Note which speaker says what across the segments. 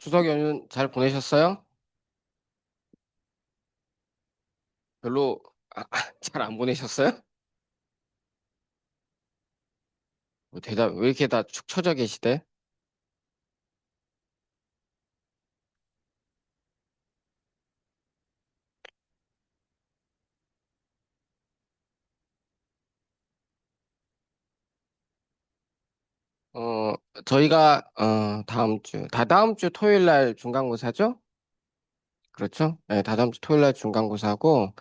Speaker 1: 추석 연휴 잘 보내셨어요? 별로 잘 안 보내셨어요? 뭐 대답 왜 이렇게 다 축 처져 계시대? 어 저희가 다다음 주 토요일 날 중간고사죠? 그렇죠? 네, 다다음 주 토요일 날 중간고사고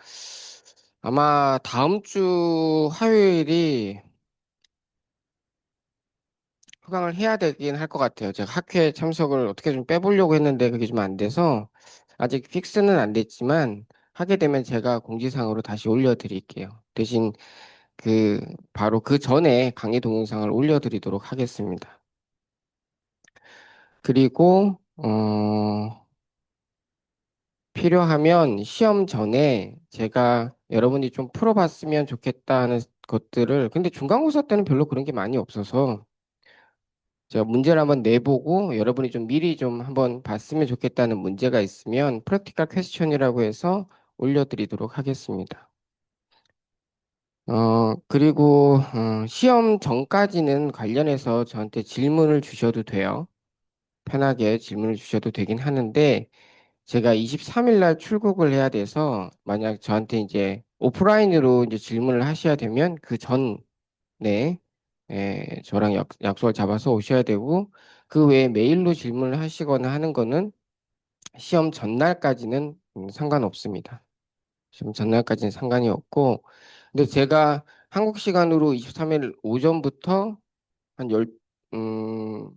Speaker 1: 아마 다음 주 화요일이 휴강을 해야 되긴 할 것 같아요. 제가 학회 참석을 어떻게 좀 빼보려고 했는데 그게 좀 안 돼서 아직 픽스는 안 됐지만 하게 되면 제가 공지사항으로 다시 올려드릴게요. 대신 그 바로 그 전에 강의 동영상을 올려드리도록 하겠습니다. 그리고 필요하면 시험 전에 제가 여러분이 좀 풀어봤으면 좋겠다는 것들을 근데 중간고사 때는 별로 그런 게 많이 없어서 제가 문제를 한번 내보고 여러분이 좀 미리 좀 한번 봤으면 좋겠다는 문제가 있으면 프랙티컬 퀘스천이라고 해서 올려드리도록 하겠습니다. 그리고 시험 전까지는 관련해서 저한테 질문을 주셔도 돼요. 편하게 질문을 주셔도 되긴 하는데 제가 23일 날 출국을 해야 돼서 만약 저한테 이제 오프라인으로 이제 질문을 하셔야 되면 그 전에 저랑 약속을 잡아서 오셔야 되고 그 외에 메일로 질문을 하시거나 하는 거는 시험 전날까지는 상관없습니다. 시험 전날까지는 상관이 없고 근데 제가 한국 시간으로 23일 오전부터 한 음,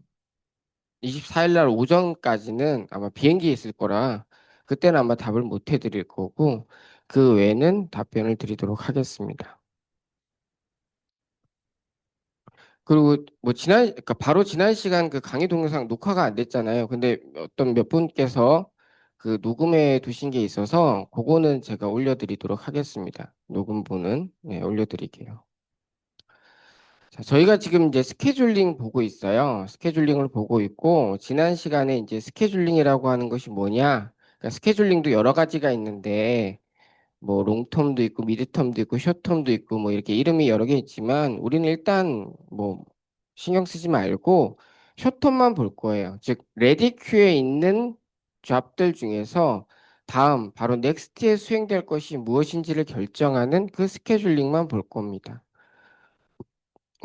Speaker 1: 24일 날 오전까지는 아마 비행기에 있을 거라 그때는 아마 답을 못 해드릴 거고 그 외에는 답변을 드리도록 하겠습니다. 그리고 뭐 그러니까 바로 지난 시간 그 강의 동영상 녹화가 안 됐잖아요. 근데 어떤 몇 분께서 그 녹음해 두신 게 있어서 그거는 제가 올려드리도록 하겠습니다. 녹음본은 올려드릴게요. 자, 저희가 지금 이제 스케줄링 보고 있어요. 스케줄링을 보고 있고, 지난 시간에 이제 스케줄링이라고 하는 것이 뭐냐? 그러니까 스케줄링도 여러 가지가 있는데, 뭐 롱텀도 있고, 미드텀도 있고, 숏텀도 있고, 뭐 이렇게 이름이 여러 개 있지만, 우리는 일단 뭐 신경 쓰지 말고, 숏텀만 볼 거예요. 즉, 레디 큐에 있는 잡들 중에서 다음, 바로 넥스트에 수행될 것이 무엇인지를 결정하는 그 스케줄링만 볼 겁니다.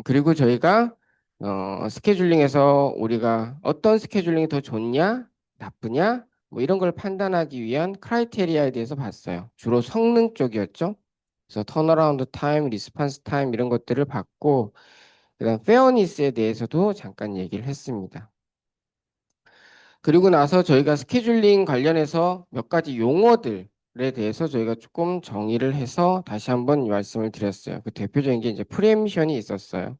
Speaker 1: 그리고 저희가 스케줄링에서 우리가 어떤 스케줄링이 더 좋냐, 나쁘냐, 뭐 이런 걸 판단하기 위한 크라이테리아에 대해서 봤어요. 주로 성능 쪽이었죠. 그래서 턴어라운드 타임, 리스판스 타임 이런 것들을 봤고, 그다음 페어니스에 대해서도 잠깐 얘기를 했습니다. 그리고 나서 저희가 스케줄링 관련해서 몇 가지 용어들에 대해서 저희가 조금 정의를 해서 다시 한번 말씀을 드렸어요. 그 대표적인 게 이제 프리엠션이 있었어요.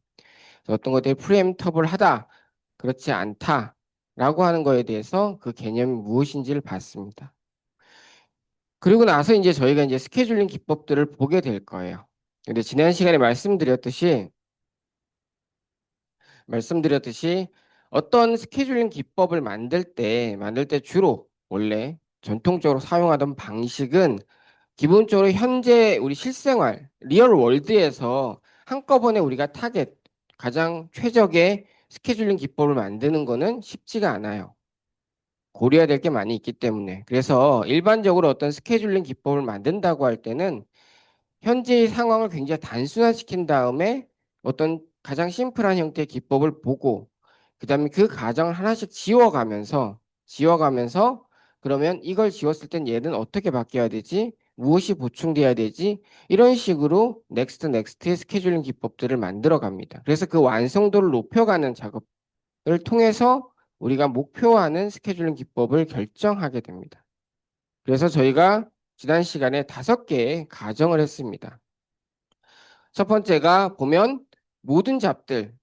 Speaker 1: 어떤 것들이 프리엠터블하다, 그렇지 않다라고 하는 거에 대해서 그 개념이 무엇인지를 봤습니다. 그리고 나서 이제 저희가 이제 스케줄링 기법들을 보게 될 거예요. 근데 지난 시간에 말씀드렸듯이 어떤 스케줄링 기법을 만들 때 주로 원래 전통적으로 사용하던 방식은 기본적으로 현재 우리 실생활, 리얼 월드에서 한꺼번에 우리가 가장 최적의 스케줄링 기법을 만드는 거는 쉽지가 않아요. 고려해야 될 게 많이 있기 때문에. 그래서 일반적으로 어떤 스케줄링 기법을 만든다고 할 때는 현재의 상황을 굉장히 단순화시킨 다음에 어떤 가장 심플한 형태의 기법을 보고 그다음에 그 과정을 하나씩 지워가면서 그러면 이걸 지웠을 땐 얘는 어떻게 바뀌어야 되지? 무엇이 보충돼야 되지? 이런 식으로 넥스트의 스케줄링 기법들을 만들어 갑니다. 그래서 그 완성도를 높여가는 작업을 통해서 우리가 목표하는 스케줄링 기법을 결정하게 됩니다. 그래서 저희가 지난 시간에 5개의 가정을 했습니다. 첫 번째가 보면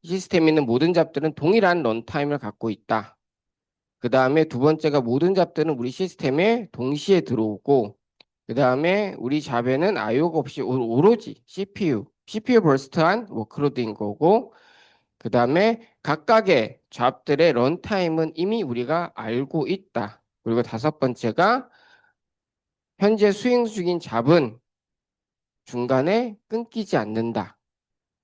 Speaker 1: 시스템에 있는 모든 잡들은 동일한 런타임을 갖고 있다. 그 다음에 두 번째가 모든 잡들은 우리 시스템에 동시에 들어오고, 그 다음에 우리 잡에는 IO가 없이 오로지 CPU 버스트한 워크로드인 거고, 그 다음에 각각의 잡들의 런타임은 이미 우리가 알고 있다. 그리고 다섯 번째가 현재 수행 중인 잡은 중간에 끊기지 않는다.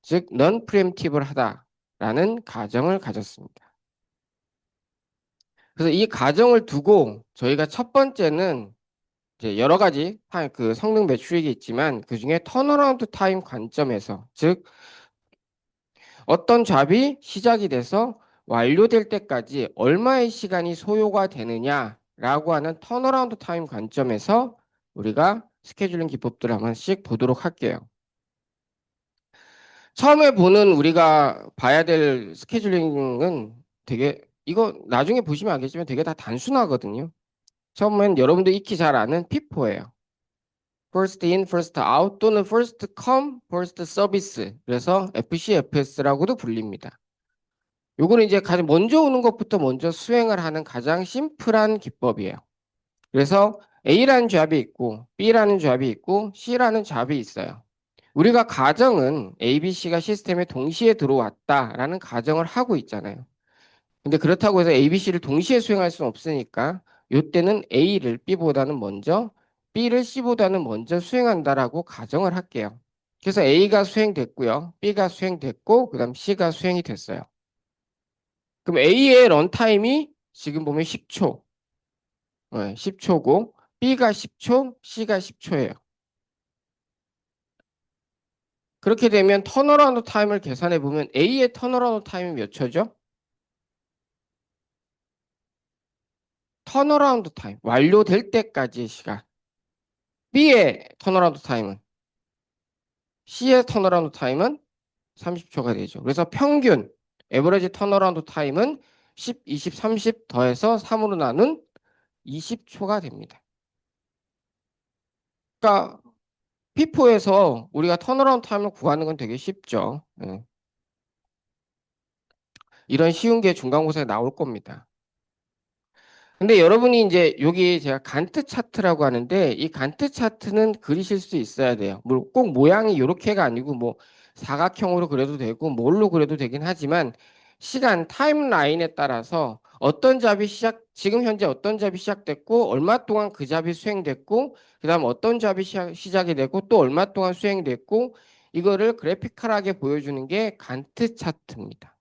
Speaker 1: 즉, non preemptive 하다라는 가정을 가졌습니다. 그래서 이 가정을 두고 저희가 첫 번째는 이제 여러 가지 그 성능 매출액이 있지만 그 중에 턴어라운드 타임 관점에서 즉 어떤 잡이 시작이 돼서 완료될 때까지 얼마의 시간이 소요가 되느냐라고 하는 턴어라운드 타임 관점에서 우리가 스케줄링 기법들을 한 번씩 보도록 할게요. 처음에 보는 우리가 봐야 될 스케줄링은 되게 이거 나중에 보시면 알겠지만 되게 다 단순하거든요. 처음엔 여러분들 익히 잘 아는 피포예요. First in, first out 또는 first come, first service. 그래서 FCFS라고도 불립니다. 요거는 이제 가장 먼저 오는 것부터 먼저 수행을 하는 가장 심플한 기법이에요. 그래서 A라는 잡이 있고 B라는 잡이 있고 C라는 잡이 있어요. 우리가 가정은 A, B, C가 시스템에 동시에 들어왔다라는 가정을 하고 있잖아요. 근데 그렇다고 해서 A, B, C를 동시에 수행할 수는 없으니까 이때는 A를 B보다는 먼저 B를 C보다는 먼저 수행한다라고 가정을 할게요. 그래서 A가 수행됐고요. B가 수행됐고 그다음 C가 수행이 됐어요. 그럼 A의 런타임이 지금 보면 10초. 10초고 B가 10초, C가 10초예요. 그렇게 되면 턴어라운드 타임을 계산해 보면 A의 턴어라운드 타임이 몇 초죠? 턴어라운드 타임, 완료될 때까지의 시간. B의 턴어라운드 타임은 C의 턴어라운드 타임은 30초가 되죠. 그래서 평균 에버리지 턴어라운드 타임은 10, 20, 30 더해서 3으로 나눈 20초가 됩니다. 그러니까 피포에서 우리가 턴어라운드 타임을 구하는 건 되게 쉽죠. 이런 쉬운 게 중간고사에 나올 겁니다. 근데 여러분이 이제 여기 제가 간트 차트라고 하는데 이 간트 차트는 그리실 수 있어야 돼요. 꼭 모양이 이렇게가 아니고 뭐 사각형으로 그려도 되고 뭘로 그려도 되긴 하지만 시간 타임라인에 따라서 어떤 잡이 지금 현재 어떤 잡이 시작됐고 얼마 동안 그 잡이 수행됐고 그다음 어떤 잡이 시작이 되고 또 얼마 동안 수행됐고 이거를 그래피컬하게 보여주는 게 간트 차트입니다.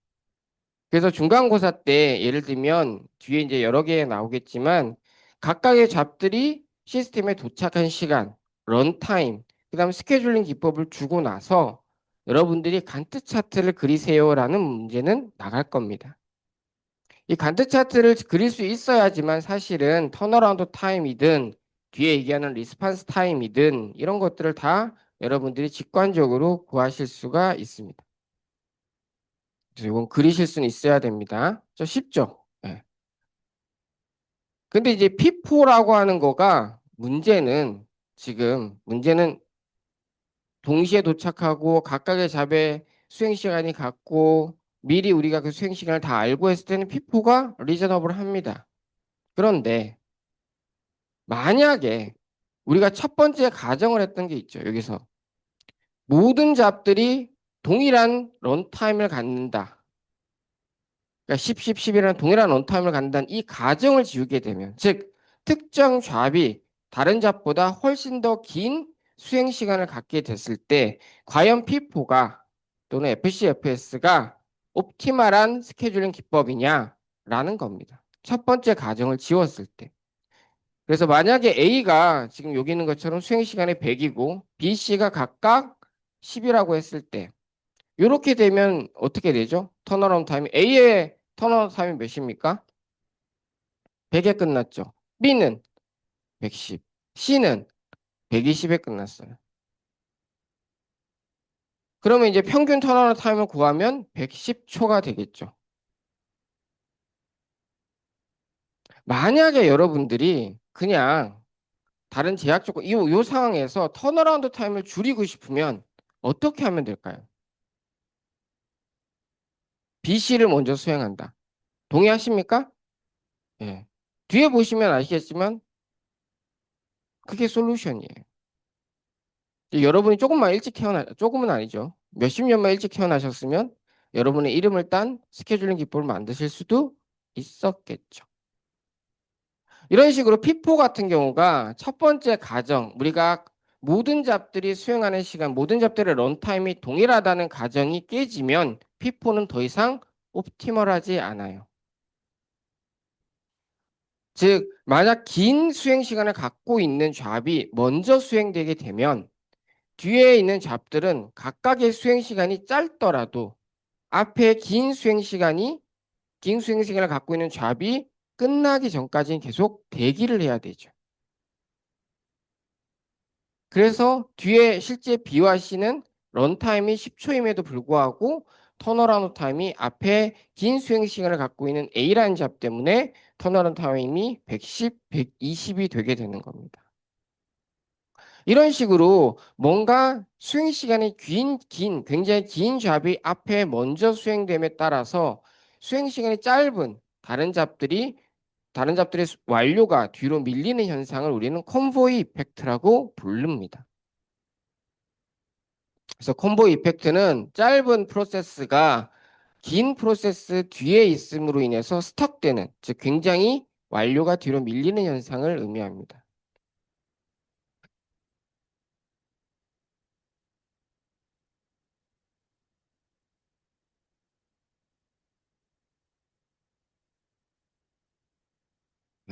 Speaker 1: 그래서 중간고사 때 예를 들면 뒤에 이제 여러 개 나오겠지만 각각의 잡들이 시스템에 도착한 시간, 런타임, 그다음 스케줄링 기법을 주고 나서 여러분들이 간트 차트를 그리세요라는 문제는 나갈 겁니다. 이 간트 차트를 그릴 수 있어야지만 사실은 턴어라운드 타임이든 뒤에 얘기하는 리스판스 타임이든 이런 것들을 다 여러분들이 직관적으로 구하실 수가 있습니다. 그래서 이건 그리실 수는 있어야 됩니다. 저 쉽죠? 네. 근데 이제 P4라고 하는 거가 문제는 동시에 도착하고 각각의 잡의 수행 시간이 같고 미리 우리가 그 수행 시간을 다 알고 했을 때는 P4가 리저너블 합니다. 그런데 만약에 우리가 첫 번째 가정을 했던 게 있죠. 여기서 모든 잡들이 동일한 런타임을 갖는다. 그러니까 10, 10, 10이라는 동일한 런타임을 갖는다는 이 가정을 지우게 되면 즉 특정 잡이 다른 잡보다 훨씬 더 긴 수행 시간을 갖게 됐을 때 과연 P4가 또는 FCFS가 옵티멀한 스케줄링 기법이냐라는 겁니다. 첫 번째 가정을 지웠을 때. 그래서 만약에 A가 지금 여기 있는 것처럼 수행 시간이 100이고 B, C가 각각 10이라고 했을 때 이렇게 되면 어떻게 되죠? 턴어라운드 타임이 A의 턴어라운드 타임이 몇입니까? 100에 끝났죠. B는 110, C는 120에 끝났어요. 그러면 이제 평균 턴어라운드 타임을 구하면 110초가 되겠죠. 만약에 여러분들이 그냥 다른 제약 조건, 이 상황에서 턴어라운드 타임을 줄이고 싶으면 어떻게 하면 될까요? B, C를 먼저 수행한다. 동의하십니까? 예. 뒤에 보시면 아시겠지만 그게 솔루션이에요. 여러분이 조금만 일찍 조금은 아니죠. 몇십 년만 일찍 태어나셨으면 여러분의 이름을 딴 스케줄링 기법을 만드실 수도 있었겠죠. 이런 식으로 피포 같은 경우가 첫 번째 가정, 우리가 모든 잡들이 수행하는 시간, 모든 잡들의 런타임이 동일하다는 가정이 깨지면 피포는 더 이상 옵티멀하지 않아요. 즉, 만약 긴 수행 시간을 갖고 있는 잡이 먼저 수행되게 되면 뒤에 있는 잡들은 각각의 수행 시간이 짧더라도 앞에 긴 수행 시간을 갖고 있는 잡이 끝나기 전까지는 계속 대기를 해야 되죠. 그래서 뒤에 실제 B와 C는 런타임이 10초임에도 불구하고 턴어라운드 타임이 앞에 긴 수행 시간을 갖고 있는 A라는 잡 때문에 턴어라운드 타임이 110, 120이 되게 되는 겁니다. 이런 식으로 뭔가 수행 시간이 굉장히 긴 잡이 앞에 먼저 수행됨에 따라서 수행 시간이 짧은 다른 잡들의 완료가 뒤로 밀리는 현상을 우리는 컨보이 이펙트라고 부릅니다. 그래서 콤보 이펙트는 짧은 프로세스가 긴 프로세스 뒤에 있음으로 인해서 스톡되는, 즉 굉장히 완료가 뒤로 밀리는 현상을 의미합니다.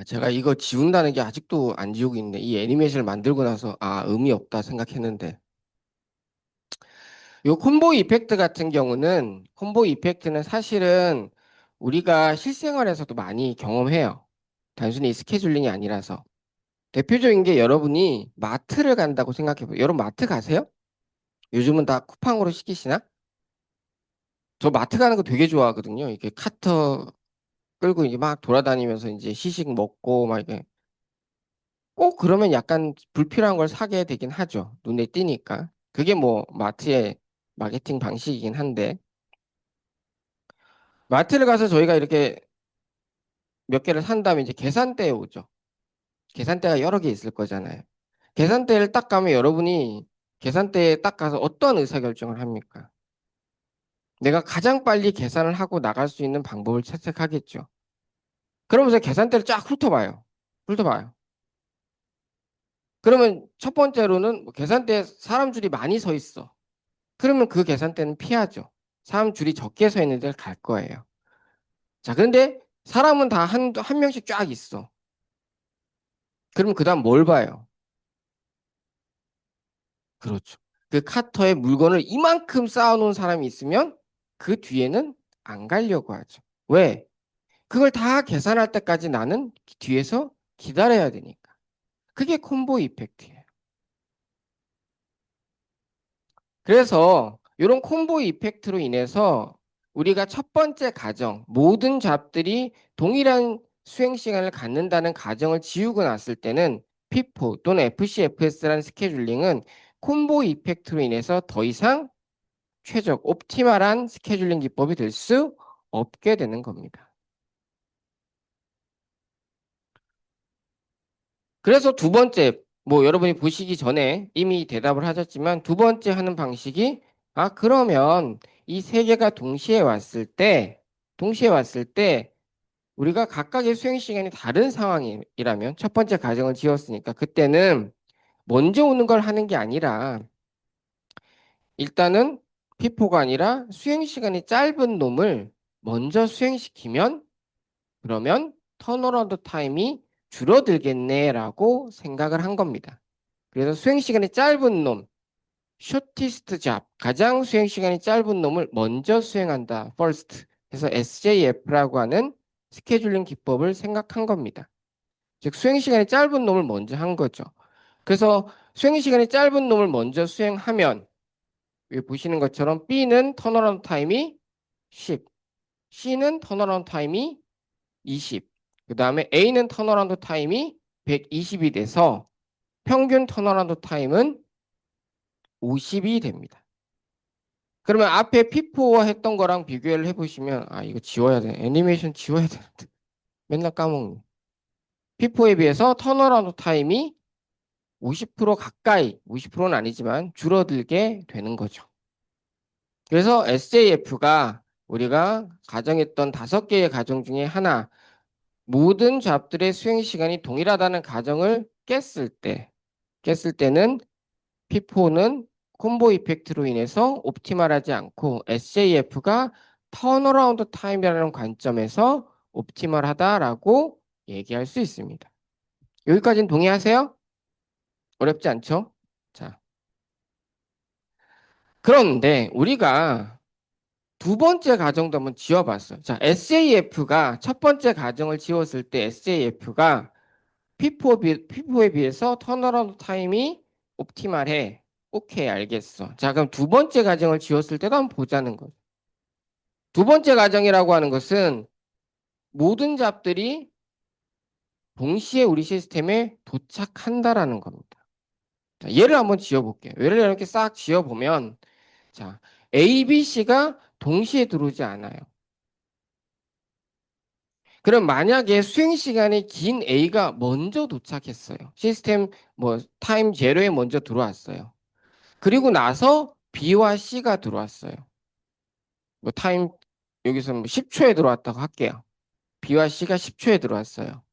Speaker 1: 제가 이거 지운다는 게 아직도 안 지우고 있네. 이 애니메이션을 만들고 나서 의미 없다 생각했는데. 요 콤보 이펙트 같은 경우는 콤보 이펙트는 사실은 우리가 실생활에서도 많이 경험해요. 단순히 스케줄링이 아니라서. 대표적인 게 여러분이 마트를 간다고 생각해보세요. 여러분 마트 가세요? 요즘은 다 쿠팡으로 시키시나? 저 마트 가는 거 되게 좋아하거든요. 이렇게 카터 끌고 이제 막 돌아다니면서 이제 시식 먹고 막 이게 꼭 그러면 약간 불필요한 걸 사게 되긴 하죠. 눈에 띄니까. 그게 뭐 마트의 마케팅 방식이긴 한데 마트를 가서 저희가 이렇게 몇 개를 산 다음에 이제 계산대에 오죠. 계산대가 여러 개 있을 거잖아요. 계산대를 딱 가면 여러분이 계산대에 딱 가서 어떤 의사결정을 합니까? 내가 가장 빨리 계산을 하고 나갈 수 있는 방법을 채택하겠죠. 그러면서 계산대를 쫙 훑어봐요. 훑어봐요. 그러면 첫 번째로는 뭐 계산대에 사람 줄이 많이 서 있어. 그러면 그 계산대는 피하죠. 사람 줄이 적게 서 있는 데를 갈 거예요. 자, 그런데 사람은 다 한 명씩 쫙 있어. 그러면 그 다음 뭘 봐요? 그렇죠. 그 카터에 물건을 이만큼 쌓아놓은 사람이 있으면 그 뒤에는 안 가려고 하죠. 왜? 그걸 다 계산할 때까지 나는 뒤에서 기다려야 되니까. 그게 콤보 이펙트예요. 그래서 이런 콤보 이펙트로 인해서 우리가 첫 번째 가정, 모든 잡들이 동일한 수행 시간을 갖는다는 가정을 지우고 났을 때는 피포 또는 FCFS라는 스케줄링은 콤보 이펙트로 인해서 더 이상 최적, 옵티멀한 스케줄링 기법이 될 수 없게 되는 겁니다. 그래서 두 번째, 뭐 여러분이 보시기 전에 이미 대답을 하셨지만 두 번째 하는 방식이 그러면 이 세 개가 동시에 왔을 때 우리가 각각의 수행 시간이 다른 상황이라면 첫 번째 가정을 지었으니까 그때는 먼저 오는 걸 하는 게 아니라 일단은 피포가 아니라 수행 시간이 짧은 놈을 먼저 수행시키면 그러면 턴어라운드 타임이 줄어들겠네라고 생각을 한 겁니다. 그래서 수행 시간이 짧은 놈, 쇼티스트 잡, 가장 수행 시간이 짧은 놈을 먼저 수행한다. first. 그래서 SJF라고 하는 스케줄링 기법을 생각한 겁니다. 즉 수행 시간이 짧은 놈을 먼저 한 거죠. 그래서 수행 시간이 짧은 놈을 먼저 수행하면 여기 보시는 것처럼 B는 턴어라운드 타임이 10, C는 턴어라운드 타임이 20, 그 다음에 A는 턴어라운드 타임이 120이 돼서 평균 턴어라운드 타임은 50이 됩니다. 그러면 앞에 피포와 했던 거랑 비교를 해보시면 이거 지워야 돼. 애니메이션 지워야 되는데 맨날 까먹네. 피포에 비해서 턴어라운드 타임이 50% 가까이 50%는 아니지만 줄어들게 되는 거죠. 그래서 SJF가 우리가 가정했던 5개의 가정 중에 하나, 모든 잡들의 수행 시간이 동일하다는 가정을 깼을 때는 P4는 콤보 이펙트로 인해서 옵티멀하지 않고 SJF가 턴어라운드 타임이라는 관점에서 옵티멀하다라고 얘기할 수 있습니다. 여기까지는 동의하세요? 어렵지 않죠? 자, 그런데 우리가 두 번째 가정도 한번 지어봤어요. 자, SJF가 첫 번째 가정을 지었을 때 SJF가 P4에 비해서 턴어라운드 타임이 옵티멀해. 오케이, 알겠어. 자, 그럼 두 번째 가정을 지었을 때도 한번 보자는 거죠. 두 번째 가정이라고 하는 것은 모든 잡들이 동시에 우리 시스템에 도착한다라는 겁니다. 자, 예를 한번 지어볼게요. 예를 이렇게 싹 지어보면, 자, A, B, C가 동시에 들어오지 않아요. 그럼 만약에 수행 시간이 긴 A가 먼저 도착했어요. 시스템 뭐 타임 제로에 먼저 들어왔어요. 그리고 나서 B와 C가 들어왔어요. 뭐 타임 여기서 뭐 10초에 들어왔다고 할게요. B와 C가 10초에 들어왔어요.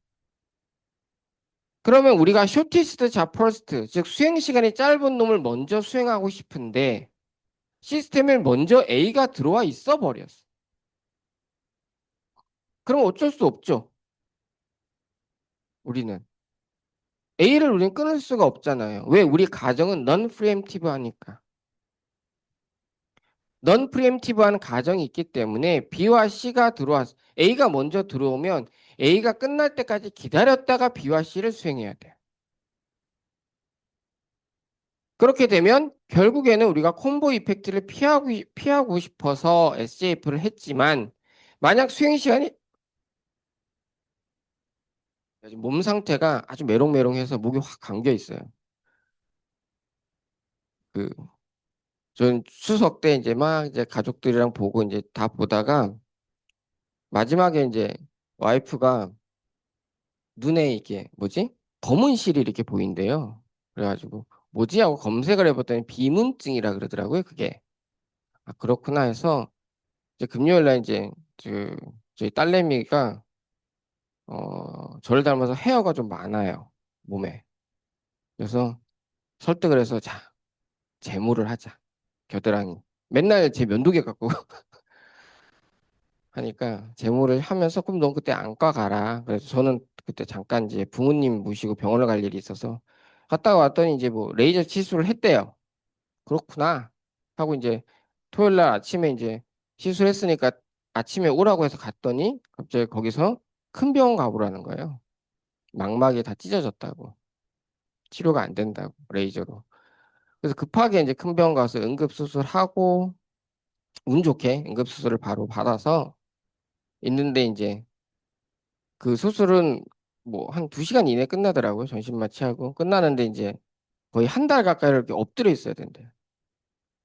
Speaker 1: 그러면 우리가 쇼티스트 잡 퍼스트, 즉 수행 시간이 짧은 놈을 먼저 수행하고 싶은데 시스템에 먼저 A가 들어와 있어 버렸어. 그럼 어쩔 수 없죠. 우리는 A를 우리는 끊을 수가 없잖아요. 왜? 우리 가정은 넌 프리엠티브 하니까. 넌 프리엠티브한 가정이 있기 때문에 B와 C가 들어왔어. A가 먼저 들어오면 A가 끝날 때까지 기다렸다가 B와 C를 수행해야 돼. 그렇게 되면 결국에는 우리가 콤보 이펙트를 피하고 싶어서 SJF를 했지만 만약 수행 시간이 몸 상태가 아주 메롱메롱해서 목이 확 감겨 있어요. 그, 전 추석 때 이제 막 이제 가족들이랑 보고 이제 다 보다가 마지막에 이제 와이프가 눈에 이게 뭐지? 검은 실이 이렇게 보인대요. 그래가지고 뭐지 하고 검색을 해봤더니 비문증이라 그러더라고요. 그게. 아, 그렇구나 해서 이제 금요일 날 이제 그 저희 딸내미가 저를 닮아서 헤어가 좀 많아요. 몸에. 그래서 설득을 해서 자, 제모를 하자. 겨드랑이. 맨날 제 면도기 갖고 하니까 제모를 하면서 그럼 넌 그때 안과 가라. 그래서 저는 그때 잠깐 이제 부모님 모시고 병원을 갈 일이 있어서 갔다가 왔더니 이제 뭐 레이저 시술을 했대요. 그렇구나 하고 이제 토요일 날 아침에 이제 시술했으니까 아침에 오라고 해서 갔더니 갑자기 거기서 큰 병원 가보라는 거예요. 망막이 다 찢어졌다고. 치료가 안 된다고 레이저로. 그래서 급하게 이제 큰 병원 가서 응급수술하고 운 좋게 응급수술을 바로 받아서 있는데 이제 그 수술은 뭐 한 2시간 이내에 끝나더라고요. 전신 마취하고 끝나는데 이제 거의 한 달 가까이 이렇게 엎드려 있어야 된대.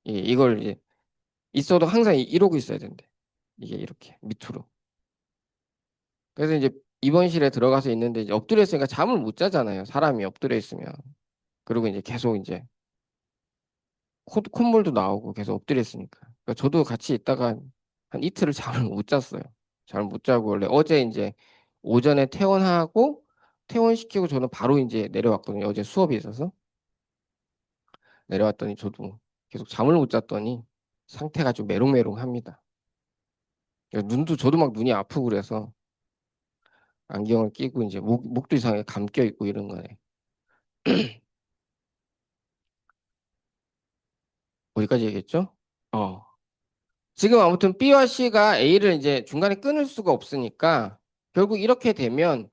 Speaker 1: 이걸 이제 있어도 항상 이러고 있어야 된대. 이게 이렇게 밑으로. 그래서 이제 입원실에 들어가서 있는데 이제 엎드려 있으니까 잠을 못 자잖아요. 사람이 엎드려 있으면. 그리고 이제 계속 이제 콧물도 나오고 계속 엎드려 있으니까. 그러니까 저도 같이 있다가 한 이틀을 잠을 못 잤어요. 잠을 못 자고 원래 어제 이제 오전에 퇴원하고 퇴원시키고 저는 바로 이제 내려왔거든요. 어제 수업이 있어서 내려왔더니 저도 계속 잠을 못 잤더니 상태가 좀 메롱메롱합니다. 눈도 저도 막 눈이 아프고 그래서 안경을 끼고 이제 목도 이상하게 감겨 있고 이런 거네. 어디까지 얘기했죠? 어. 지금 아무튼 B와 C가 A를 이제 중간에 끊을 수가 없으니까 결국 이렇게 되면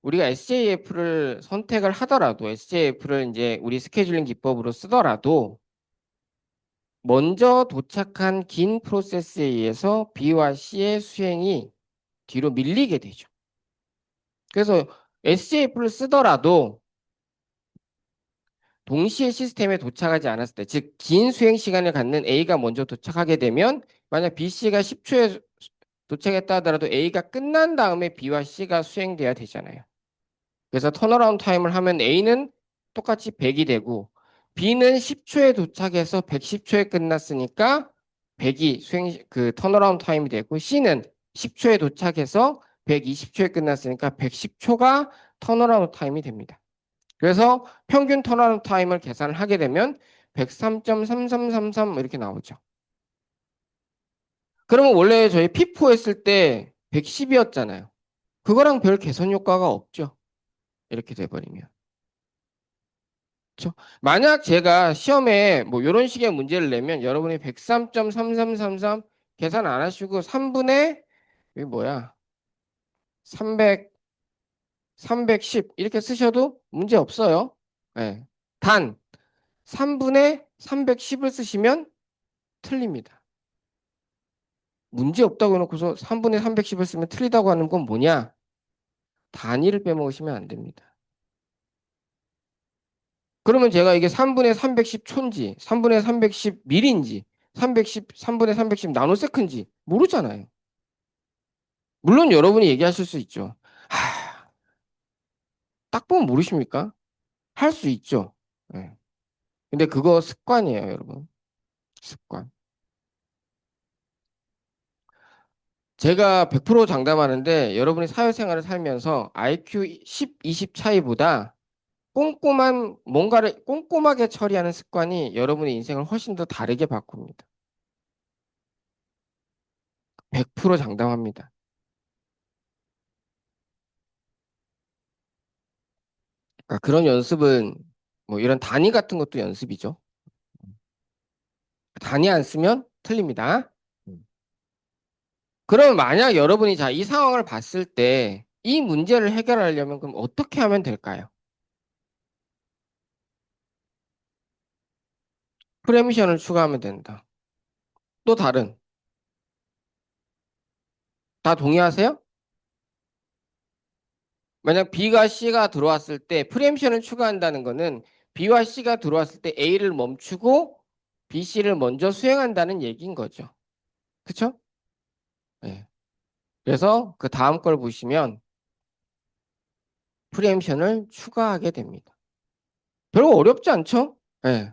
Speaker 1: 우리가 SJF를 선택을 하더라도 SJF를 이제 우리 스케줄링 기법으로 쓰더라도 먼저 도착한 긴 프로세스에 의해서 B와 C의 수행이 뒤로 밀리게 되죠. 그래서 SJF를 쓰더라도 동시에 시스템에 도착하지 않았을 때, 즉 긴 수행 시간을 갖는 A가 먼저 도착하게 되면 만약 B, C가 10초에 도착했다 하더라도 A가 끝난 다음에 B와 C가 수행돼야 되잖아요. 그래서 턴어라운드 타임을 하면 A는 똑같이 100이 되고 B는 10초에 도착해서 110초에 끝났으니까 100이 그 턴어라운드 타임이 되고 C는 10초에 도착해서 120초에 끝났으니까 110초가 턴어라운드 타임이 됩니다. 그래서 평균 턴어라운드 타임을 계산을 하게 되면 103.3333 이렇게 나오죠. 그러면 원래 저희 P4 했을 때 110이었잖아요. 그거랑 별 개선 효과가 없죠. 이렇게 돼버리면. 그렇죠? 만약 제가 시험에 뭐 이런 식의 문제를 내면 여러분이 103.3333 계산 안 하시고 3분의 이게 뭐야? 300, 310 이렇게 쓰셔도 문제 없어요. 네. 단 3분의 310을 쓰시면 틀립니다. 문제 없다고 해놓고서 3분의 310을 쓰면 틀리다고 하는 건 뭐냐? 단위를 빼먹으시면 안 됩니다. 그러면 제가 이게 3분의 310 초인지, 3분의 310 밀인지, 310, 3분의 310 나노세컨인지 모르잖아요. 물론 여러분이 얘기하실 수 있죠. 하, 딱 보면 모르십니까? 할 수 있죠. 예. 근데 그거 습관이에요, 여러분. 습관. 제가 100% 장담하는데 여러분이 사회생활을 살면서 IQ 10, 20 차이보다 꼼꼼한 뭔가를 꼼꼼하게 처리하는 습관이 여러분의 인생을 훨씬 더 다르게 바꿉니다. 100% 장담합니다. 그러니까 그런 연습은 뭐 이런 단위 같은 것도 연습이죠. 단위 안 쓰면 틀립니다. 그러면 만약 여러분이 자, 이 상황을 봤을 때 이 문제를 해결하려면 그럼 어떻게 하면 될까요? 프레미션을 추가하면 된다. 또 다른, 다 동의하세요? 만약 B가 C가 들어왔을 때 프레미션을 추가한다는 거는 B와 C가 들어왔을 때 A를 멈추고 B, C를 먼저 수행한다는 얘기인 거죠. 그쵸? 네. 그래서 그 다음 걸 보시면 프리엠션을 추가하게 됩니다. 별로 어렵지 않죠? 네.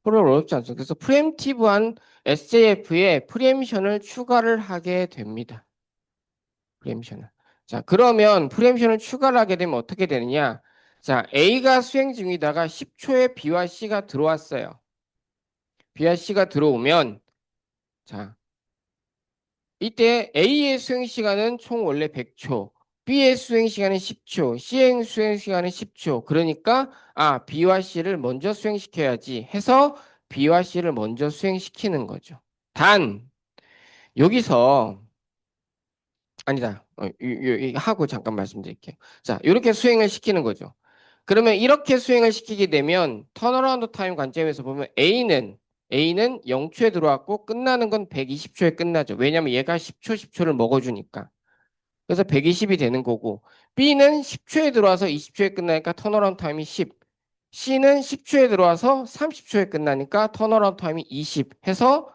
Speaker 1: 별로 어렵지 않죠. 그래서 프리엠티브한 SJF에 프리엠션을 추가를 하게 됩니다. 프리엠션을. 자, 그러면 프리엠션을 추가를 하게 되면 어떻게 되느냐? 자, A가 수행 중이다가 10초에 B와 C가 들어왔어요. B와 C가 들어오면 자, 이때 A의 수행 시간은 총 원래 100초, B의 수행 시간은 10초, C의 수행 시간은 10초. 그러니까 B와 C를 먼저 수행시켜야지 해서 B와 C를 먼저 수행시키는 거죠. 단 여기서 아니다. 하고 잠깐 말씀드릴게요. 자, 이렇게 수행을 시키는 거죠. 그러면 이렇게 수행을 시키게 되면 턴어라운드 타임 관점에서 보면 A는 0초에 들어왔고 끝나는 건 120초에 끝나죠. 왜냐면 얘가 10초, 10초를 먹어주니까. 그래서 120이 되는 거고 B는 10초에 들어와서 20초에 끝나니까 턴어라운드 타임이 10. C는 10초에 들어와서 30초에 끝나니까 턴어라운드 타임이 20 해서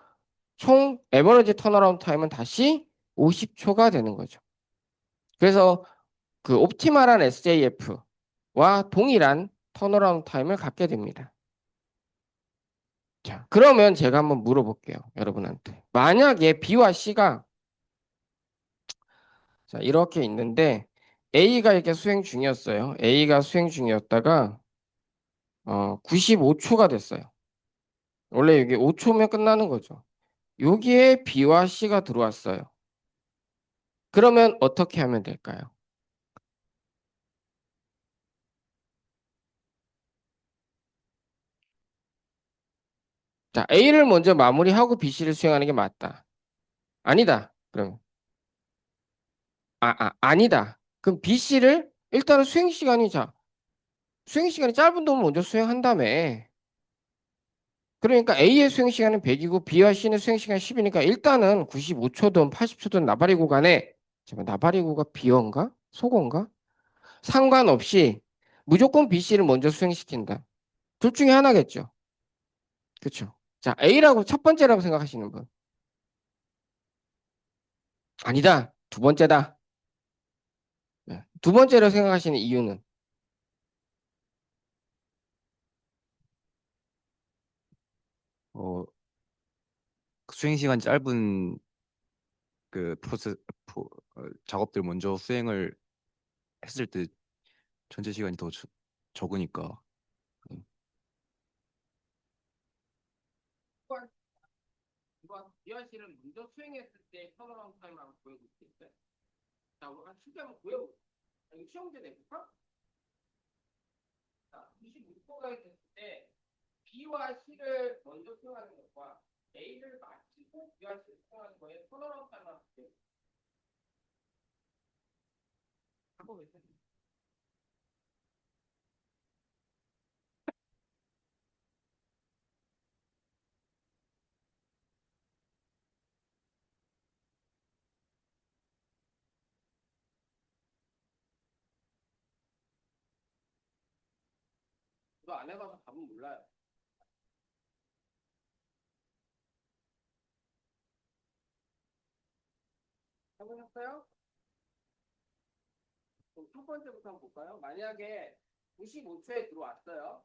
Speaker 1: 총 에버리지 턴어라운드 타임은 다시 50초가 되는 거죠. 그래서 그 옵티멀한 SJF와 동일한 턴어라운드 타임을 갖게 됩니다. 자, 그러면 제가 한번 물어볼게요. 여러분한테. 만약에 B와 C가 자, 이렇게 있는데 A가 이렇게 수행 중이었어요. A가 수행 중이었다가 95초가 됐어요. 원래 이게 5초면 끝나는 거죠. 여기에 B와 C가 들어왔어요. 그러면 어떻게 하면 될까요? 자, A를 먼저 마무리하고 B, C를 수행하는 게 맞다. 아니다. 그럼 아니다. 그럼 B, C를 일단은 수행 시간이 짧은 놈을 먼저 수행한 다음에 그러니까 A의 수행 시간은 100이고 B와 C는 수행 시간이 10이니까 일단은 95초든 80초든 나발이 구간에 잠깐 나발이 구가 비어인가? 속어인가? 상관없이 무조건 B, C를 먼저 수행시킨다. 둘 중에 하나겠죠. 그렇죠. 자, A라고 첫 번째라고 생각하시는 분. 아니다. 두 번째다. 네. 두 번째로 생각하시는 이유는
Speaker 2: 수행 시간 짧은 그 작업들 먼저 수행을 했을 때 전체 시간이 더 적으니까.
Speaker 1: 이완 씨를 먼저 수행했을 때 턴어라운드 타임 한번 보여줄 수 있어요? 자, 우리 한 실제 한번 보여볼게요. 이거 시험 문제 내볼까? 자, 96%가 됐을 때 B와 C를 먼저 수행하는 것과 A를 마치고 B와 C를 수행하는 거에 턴어라운드 타임 한번 보여줄게요. 하고 계세요. 저도 안 해봐서 답은 몰라요. 해보셨어요? 그럼 첫 번째부터 한번 볼까요? 만약에 95초에 들어왔어요.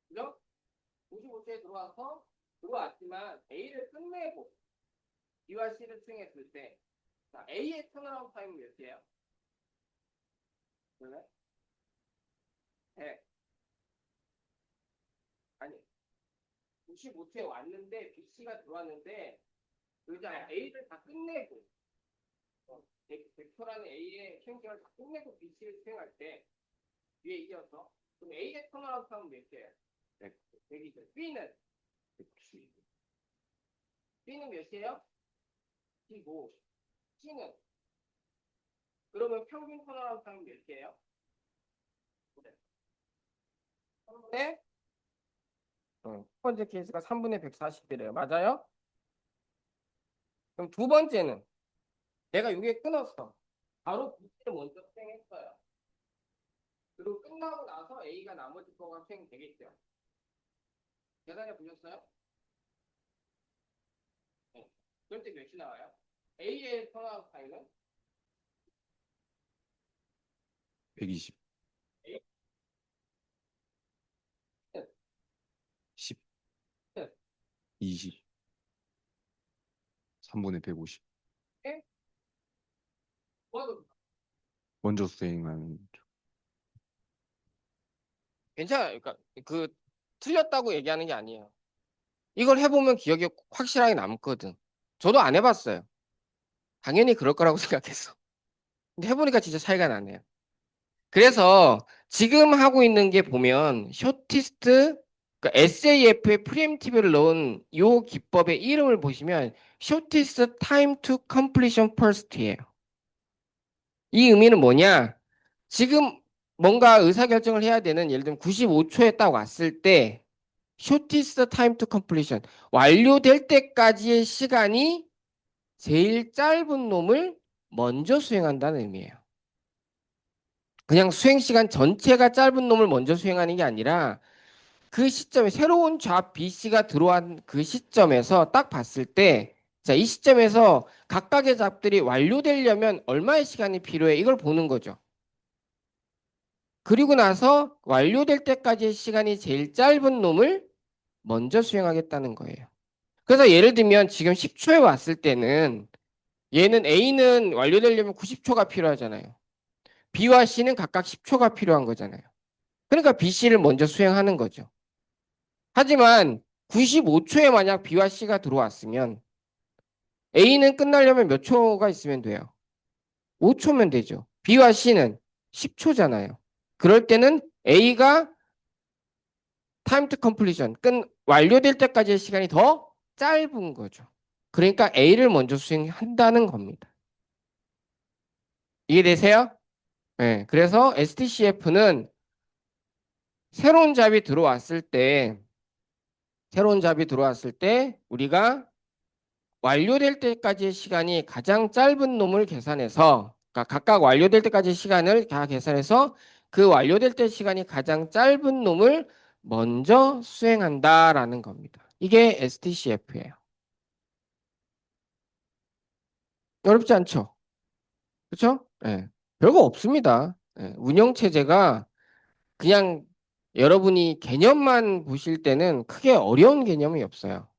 Speaker 1: 그죠? 95초에 들어왔지만 A를 끝내고 B와 C를 수행했을 때 자, A의 턴어라운드 타임은 몇이에요? 그러면 100 아니 95초에 왔는데 BC가 들어왔는데 그자 A를 다 끝내고 100초라는 A의 시행시간을 다 끝내고 BC를 수행할 때 위에 이어서 그럼 A의 턴어라운드 타임은 몇이에요? 100이죠. B는 B는 몇이에요? 15. C는 그러면 평균 턴어라운드 타임은 몇이에요? 네? 첫 번째 케이스가 3분의 140이래요. 맞아요? 그럼 두 번째는 내가 여기에 끊었어. 바로 B를 먼저 수행했어요. 그리고 끝나고 나서 A가 나머지 거가 수행되겠죠. 계산해 보셨어요? 네. 그럴 때 몇이 나와요? A의 턴아웃 타임은
Speaker 2: 120,
Speaker 1: A
Speaker 2: 10, 20, 3분의 150.
Speaker 1: 뭐도
Speaker 2: 먼저 수행하는.
Speaker 1: 괜찮아요. 그러니까 그 틀렸다고 얘기하는 게 아니에요. 이걸 해보면 기억이 확실하게 남거든. 저도 안 해봤어요. 당연히 그럴 거라고 생각했어. 근데 해보니까 진짜 차이가 나네요. 그래서 지금 하고 있는 게 보면 쇼티스트 그러니까 SAF에 프리엠티브를 넣은 이 기법의 이름을 보시면 쇼티스트 타임 투 컴플리션 퍼스트예요. 이 의미는 뭐냐? 지금 뭔가 의사결정을 해야 되는 예를 들면 95초에 딱 왔을 때 쇼티스트 타임 투 컴플리션 완료될 때까지의 시간이 제일 짧은 놈을 먼저 수행한다는 의미예요. 그냥 수행 시간 전체가 짧은 놈을 먼저 수행하는 게 아니라 그 시점에 새로운 잡 BC가 들어온 그 시점에서 딱 봤을 때 자, 이 시점에서 각각의 잡들이 완료되려면 얼마의 시간이 필요해? 이걸 보는 거죠. 그리고 나서 완료될 때까지의 시간이 제일 짧은 놈을 먼저 수행하겠다는 거예요. 그래서 예를 들면 지금 10초에 왔을 때는 얘는 A는 완료되려면 90초가 필요하잖아요. B와 C는 각각 10초가 필요한 거잖아요. 그러니까 BC를 먼저 수행하는 거죠. 하지만 95초에 만약 B와 C가 들어왔으면 A는 끝나려면 몇 초가 있으면 돼요? 5초면 되죠. B와 C는 10초잖아요. 그럴 때는 A가 타임 투 컴플리션 끝 완료될 때까지의 시간이 더 짧은 거죠. 그러니까 A를 먼저 수행한다는 겁니다. 이해되세요? 네. 그래서 STCF는 새로운 잡이 들어왔을 때 우리가 완료될 때까지의 시간이 가장 짧은 놈을 계산해서 그러니까 각각 완료될 때까지의 시간을 다 계산해서 그 완료될 때 시간이 가장 짧은 놈을 먼저 수행한다라는 겁니다. 이게 STCF예요. 어렵지 않죠? 그렇죠? 예. 별거 없습니다. 예. 운영 체제가 그냥 여러분이 개념만 보실 때는 크게 어려운 개념이 없어요.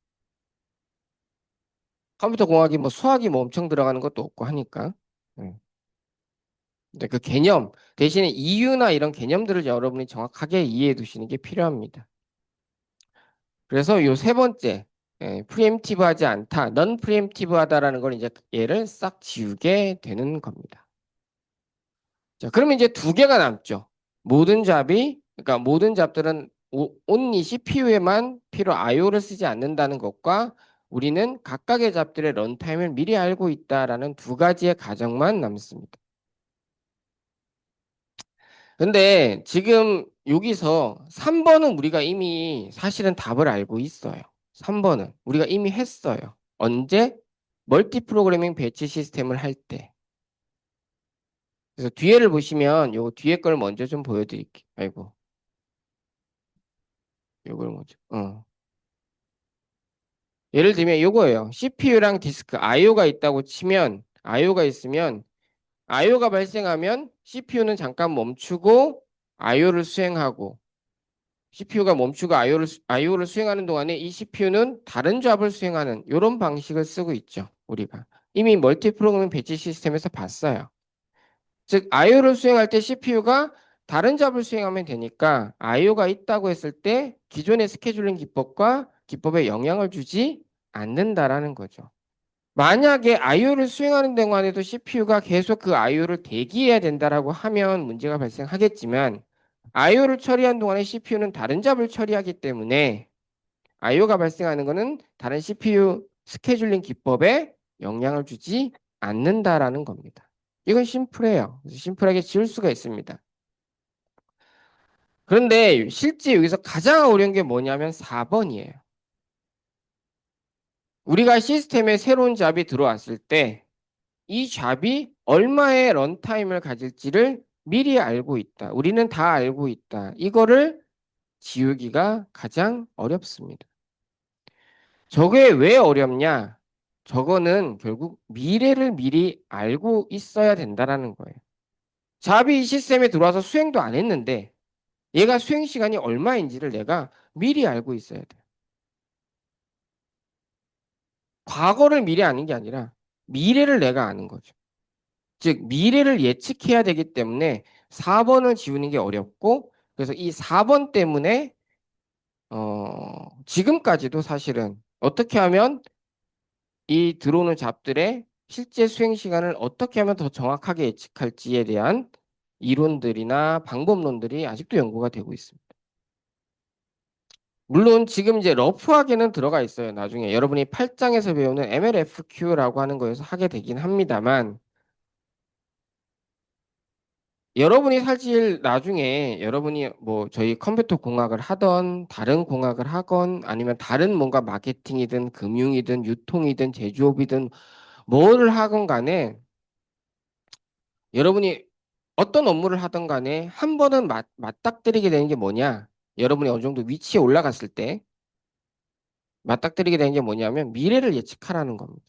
Speaker 1: 컴퓨터 공학이 뭐 수학이 뭐 엄청 들어가는 것도 없고 하니까. 네. 근데 그 개념 대신에 이유나 이런 개념들을 여러분이 정확하게 이해해 두시는 게 필요합니다. 그래서 요 세 번째, 프리엠티브하지 않다, 넌 프리엠티브하다라는 걸 이제 얘를 싹 지우게 되는 겁니다. 자, 그러면 이제 두 개가 남죠. 그러니까 모든 잡들은 only CPU에만 필요 IO를 쓰지 않는다는 것과 우리는 각각의 잡들의 런타임을 미리 알고 있다라는 두 가지의 가정만 남습니다. 근데 지금 여기서 3번은 우리가 이미 사실은 답을 알고 있어요. 3번은 우리가 이미 했어요. 언제? 멀티 프로그래밍 배치 시스템을 할 때. 그래서 뒤에를 보시면 요 뒤에 걸 먼저 좀 보여드릴게요. 아이고, 요걸 먼저. 예를 들면 요거예요. CPU랑 디스크 IO가 있다고 치면 IO가 있으면 IO가 발생하면 CPU는 잠깐 멈추고 IO를 수행하고 CPU가 멈추고 IO를 수행하는 동안에 이 CPU는 다른 잡을 수행하는 이런 방식을 쓰고 있죠. 우리가 이미 멀티 프로그래밍 배치 시스템에서 봤어요. 즉 IO를 수행할 때 CPU가 다른 잡을 수행하면 되니까 IO가 있다고 했을 때 기존의 스케줄링 기법과 기법에 영향을 주지 않는다라는 거죠. 만약에 IO를 수행하는 동안에도 CPU가 계속 그 IO를 대기해야 된다라고 하면 문제가 발생하겠지만 IO를 처리한 동안에 CPU는 다른 잡을 처리하기 때문에 IO가 발생하는 것은 다른 CPU 스케줄링 기법에 영향을 주지 않는다라는 겁니다. 이건 심플해요. 심플하게 지울 수가 있습니다. 그런데 실제 여기서 가장 어려운 게 뭐냐면 4번이에요. 우리가 시스템에 새로운 잡이 들어왔을 때 이 잡이 얼마의 런타임을 가질지를 미리 알고 있다. 우리는 다 알고 있다. 이거를 지우기가 가장 어렵습니다. 저게 왜 어렵냐? 저거는 결국 미래를 미리 알고 있어야 된다라는 거예요. 잡이 이 시스템에 들어와서 수행도 안 했는데 얘가 수행 시간이 얼마인지를 내가 미리 알고 있어야 돼. 과거를 미리 아는 게 아니라 미래를 내가 아는 거죠. 즉 미래를 예측해야 되기 때문에 4번을 지우는 게 어렵고 그래서 이 4번 때문에 지금까지도 사실은 어떻게 하면 이 들어오는 잡들의 실제 수행 시간을 어떻게 하면 더 정확하게 예측할지에 대한 이론들이나 방법론들이 아직도 연구가 되고 있습니다. 물론 지금 이제 러프하게는 들어가 있어요. 나중에 여러분이 8장에서 배우는 MLFQ라고 하는 거에서 하게 되긴 합니다만 여러분이 사실 나중에 여러분이 뭐 저희 컴퓨터 공학을 하던 다른 공학을 하건 아니면 다른 뭔가 마케팅이든 금융이든 유통이든 제조업이든 뭐를 하건 간에 여러분이 어떤 업무를 하던 간에 한 번은 맞닥뜨리게 되는 게 뭐냐? 여러분이 어느 정도 위치에 올라갔을 때 맞닥뜨리게 되는 게 뭐냐면 미래를 예측하라는 겁니다.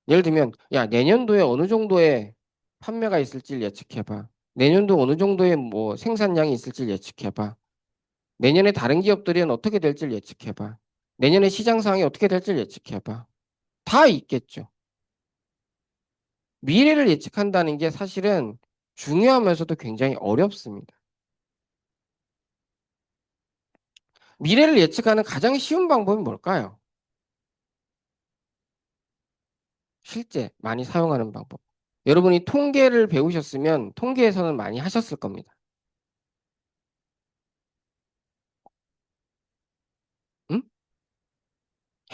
Speaker 1: 예를 들면 야 내년도에 어느 정도의 판매가 있을지 예측해봐. 내년도 어느 정도의 뭐 생산량이 있을지 예측해봐. 내년에 다른 기업들은 어떻게 될지 예측해봐. 내년에 시장 상황이 어떻게 될지 예측해봐. 다 있겠죠. 미래를 예측한다는 게 사실은 중요하면서도 굉장히 어렵습니다. 미래를 예측하는 가장 쉬운 방법이 뭘까요? 실제 많이 사용하는 방법. 여러분이 통계를 배우셨으면 통계에서는 많이 하셨을 겁니다. 응?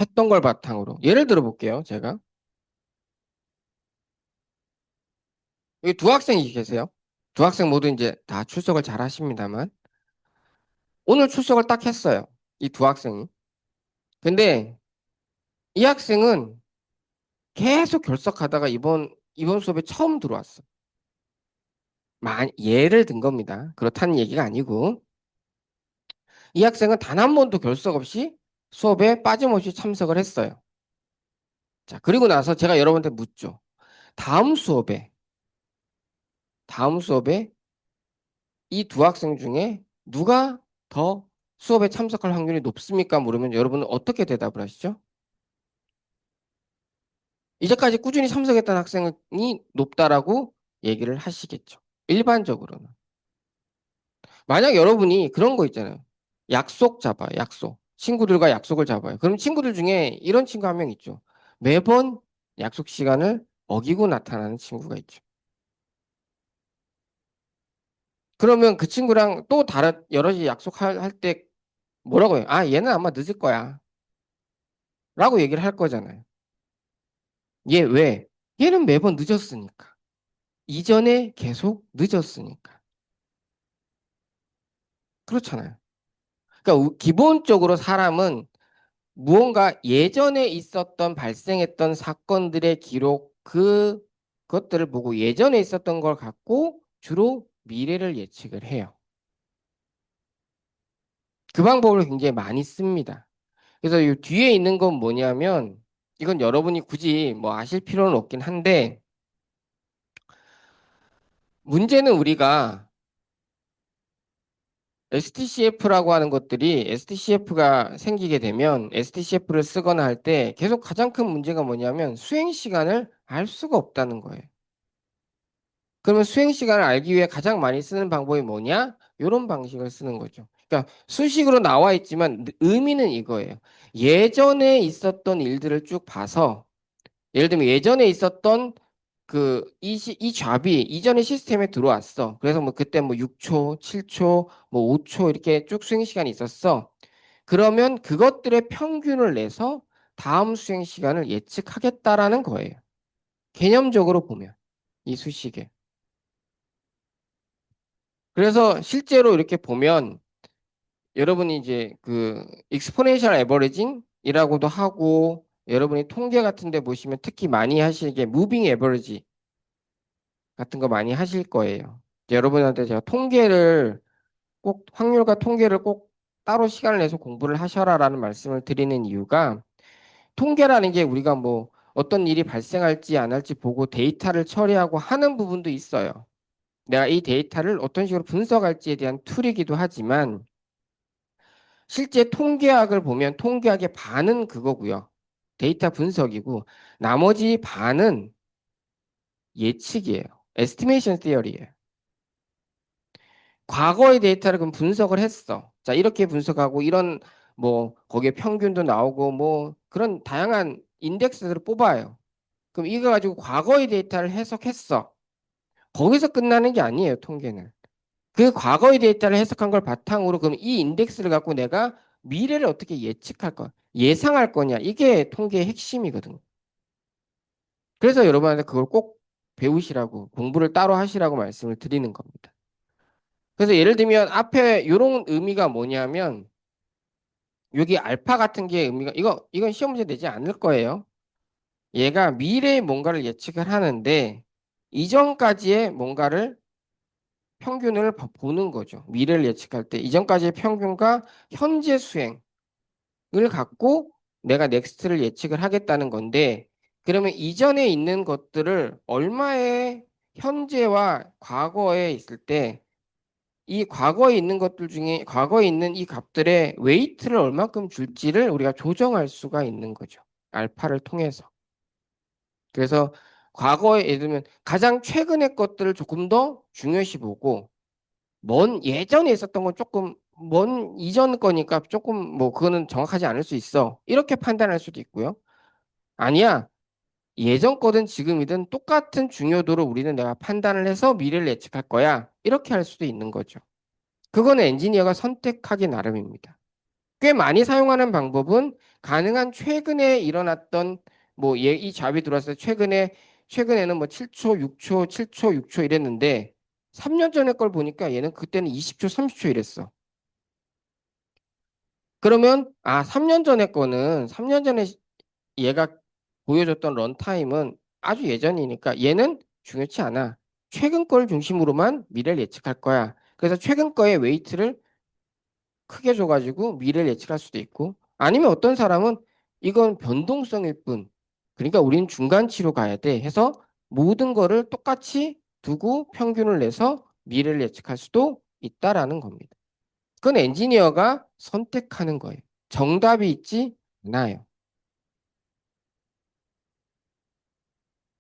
Speaker 1: 했던 걸 바탕으로. 예를 들어 볼게요, 제가. 여기 두 학생이 계세요. 두 학생 모두 이제 다 출석을 잘 하십니다만. 오늘 출석을 딱 했어요. 이 두 학생이. 근데 이 학생은 계속 결석하다가 이번 수업에 처음 들어왔어. 예를 든 겁니다. 그렇다는 얘기가 아니고. 이 학생은 단 한 번도 결석 없이 수업에 빠짐없이 참석을 했어요. 자, 그리고 나서 제가 여러분한테 묻죠. 다음 수업에, 다음 수업에 이 두 학생 중에 누가 더 수업에 참석할 확률이 높습니까? 물으면 여러분은 어떻게 대답을 하시죠? 이제까지 꾸준히 참석했던 학생이 높다라고 얘기를 하시겠죠. 일반적으로는. 만약 여러분이 그런 거 있잖아요. 약속 잡아요, 약속. 친구들과 약속을 잡아요. 그럼 친구들 중에 이런 친구 한 명 있죠. 매번 약속 시간을 어기고 나타나는 친구가 있죠. 그러면 그 친구랑 또 다른, 여럿이 약속할 때 뭐라고 해요? 아, 얘는 아마 늦을 거야. 라고 얘기를 할 거잖아요. 얘 왜? 얘는 매번 늦었으니까. 이전에 계속 늦었으니까. 그렇잖아요. 그러니까 기본적으로 사람은 무언가 예전에 있었던 발생했던 사건들의 기록 그것들을 보고 예전에 있었던 걸 갖고 주로 미래를 예측을 해요. 그 방법을 굉장히 많이 씁니다. 그래서 이 뒤에 있는 건 뭐냐면 이건 여러분이 굳이 뭐 아실 필요는 없긴 한데 문제는 우리가 STCF라고 하는 것들이 STCF가 생기게 되면 STCF를 쓰거나 할 때 계속 가장 큰 문제가 뭐냐면 수행 시간을 알 수가 없다는 거예요. 그러면 수행 시간을 알기 위해 가장 많이 쓰는 방법이 뭐냐? 이런 방식을 쓰는 거죠. 그러니까 수식으로 나와 있지만 의미는 이거예요. 예전에 있었던 일들을 쭉 봐서 예를 들면 예전에 있었던 이 잡이 이전의 시스템에 들어왔어. 그래서 뭐 그때 뭐 6초, 7초, 뭐 5초 이렇게 쭉 수행 시간이 있었어. 그러면 그것들의 평균을 내서 다음 수행 시간을 예측하겠다라는 거예요. 개념적으로 보면 이 수식에. 그래서 실제로 이렇게 보면 여러분이 이제 그 익스포넨셜 에버리징이라고도 하고 여러분이 통계 같은 데 보시면 특히 많이 하시게 무빙 에버리지 같은 거 많이 하실 거예요. 여러분한테 제가 통계를 꼭 확률과 통계를 꼭 따로 시간을 내서 공부를 하셔라라는 말씀을 드리는 이유가 통계라는 게 우리가 뭐 어떤 일이 발생할지 안 할지 보고 데이터를 처리하고 하는 부분도 있어요. 내가 이 데이터를 어떤 식으로 분석할지에 대한 툴이기도 하지만 실제 통계학을 보면 통계학의 반은 그거고요. 데이터 분석이고 나머지 반은 예측이에요. 에스티메이션 티어리예요. 과거의 데이터를 그럼 분석을 했어. 자, 이렇게 분석하고 이런 뭐 거기에 평균도 나오고 뭐 그런 다양한 인덱스들을 뽑아요. 그럼 이거 가지고 과거의 데이터를 해석했어. 거기서 끝나는 게 아니에요, 통계는. 그 과거의 데이터를 해석한 걸 바탕으로 그럼 이 인덱스를 갖고 내가 미래를 어떻게 예측할 거, 예상할 거냐. 이게 통계의 핵심이거든. 그래서 여러분한테 그걸 꼭 배우시라고, 공부를 따로 하시라고 말씀을 드리는 겁니다. 그래서 예를 들면 앞에 이런 의미가 뭐냐면 여기 알파 같은 게 의미가 이건 시험 문제 되지 않을 거예요. 얘가 미래의 뭔가를 예측을 하는데 이전까지의 뭔가를 평균을 보는 거죠. 미래를 예측할 때 이전까지의 평균과 현재 수행을 갖고 내가 넥스트를 예측을 하겠다는 건데 그러면 이전에 있는 것들을 얼마의 현재와 과거에 있을 때 이 과거에 있는 것들 중에 과거에 있는 이 값들의 웨이트를 얼마큼 줄지를 우리가 조정할 수가 있는 거죠. 알파를 통해서. 그래서 과거에 예를 들면 가장 최근의 것들을 조금 더 중요시 보고 먼 예전에 있었던 건 조금 먼 이전 거니까 조금 뭐 그거는 정확하지 않을 수 있어. 이렇게 판단할 수도 있고요. 아니야. 예전 거든 지금이든 똑같은 중요도로 우리는 내가 판단을 해서 미래를 예측할 거야. 이렇게 할 수도 있는 거죠. 그거는 엔지니어가 선택하기 나름입니다. 꽤 많이 사용하는 방법은 가능한 최근에 일어났던 뭐 이 잡이 들어왔을 때 최근에는 뭐 7초, 6초, 7초, 6초 이랬는데 3년 전에 걸 보니까 얘는 그때는 20초, 30초 이랬어. 그러면 3년 전에 거는 3년 전에 얘가 보여줬던 런타임은 아주 예전이니까 얘는 중요치 않아. 최근 걸 중심으로만 미래를 예측할 거야. 그래서 최근 거의 웨이트를 크게 줘가지고 미래를 예측할 수도 있고 아니면 어떤 사람은 이건 변동성일 뿐. 그러니까 우리는 중간치로 가야 돼 해서 모든 거를 똑같이 두고 평균을 내서 미래를 예측할 수도 있다라는 겁니다. 그건 엔지니어가 선택하는 거예요. 정답이 있지 않아요.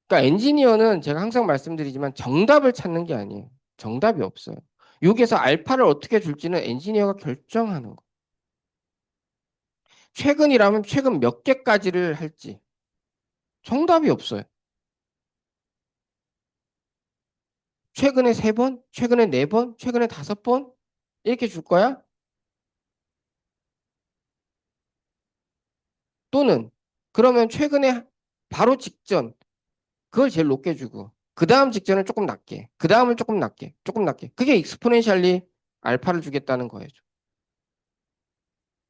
Speaker 1: 그러니까 엔지니어는 제가 항상 말씀드리지만 정답을 찾는 게 아니에요. 정답이 없어요. 여기에서 알파를 어떻게 줄지는 엔지니어가 결정하는 거. 최근이라면 최근 몇 개까지를 할지 정답이 없어요. 최근에 세 번, 최근에 네 번, 최근에 다섯 번 이렇게 줄 거야? 또는 그러면 최근에 바로 직전 그걸 제일 높게 주고 그 다음 직전을 조금 낮게, 그 다음을 조금 낮게, 조금 낮게. 그게 익스포넨셜리 알파를 주겠다는 거예요.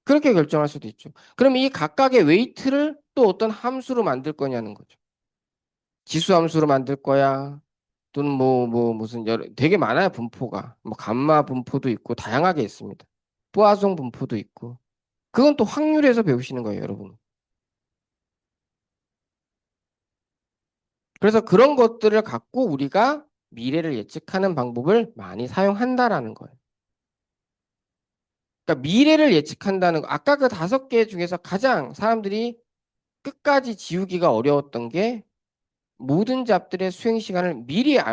Speaker 1: 그렇게 결정할 수도 있죠. 그럼 이 각각의 웨이트를 또 어떤 함수로 만들 거냐는 거죠. 지수 함수로 만들 거야. 또는 무슨 여러 되게 많아요 분포가. 뭐 감마 분포도 있고 다양하게 있습니다. 포화송 분포도 있고. 그건 또 확률에서 배우시는 거예요, 여러분. 그래서 그런 것들을 갖고 우리가 미래를 예측하는 방법을 많이 사용한다라는 거예요. 그러니까 미래를 예측한다는 거. 아까 그 다섯 개 중에서 가장 사람들이 끝까지 지우기가 어려웠던 게 모든 잡들의 수행 시간을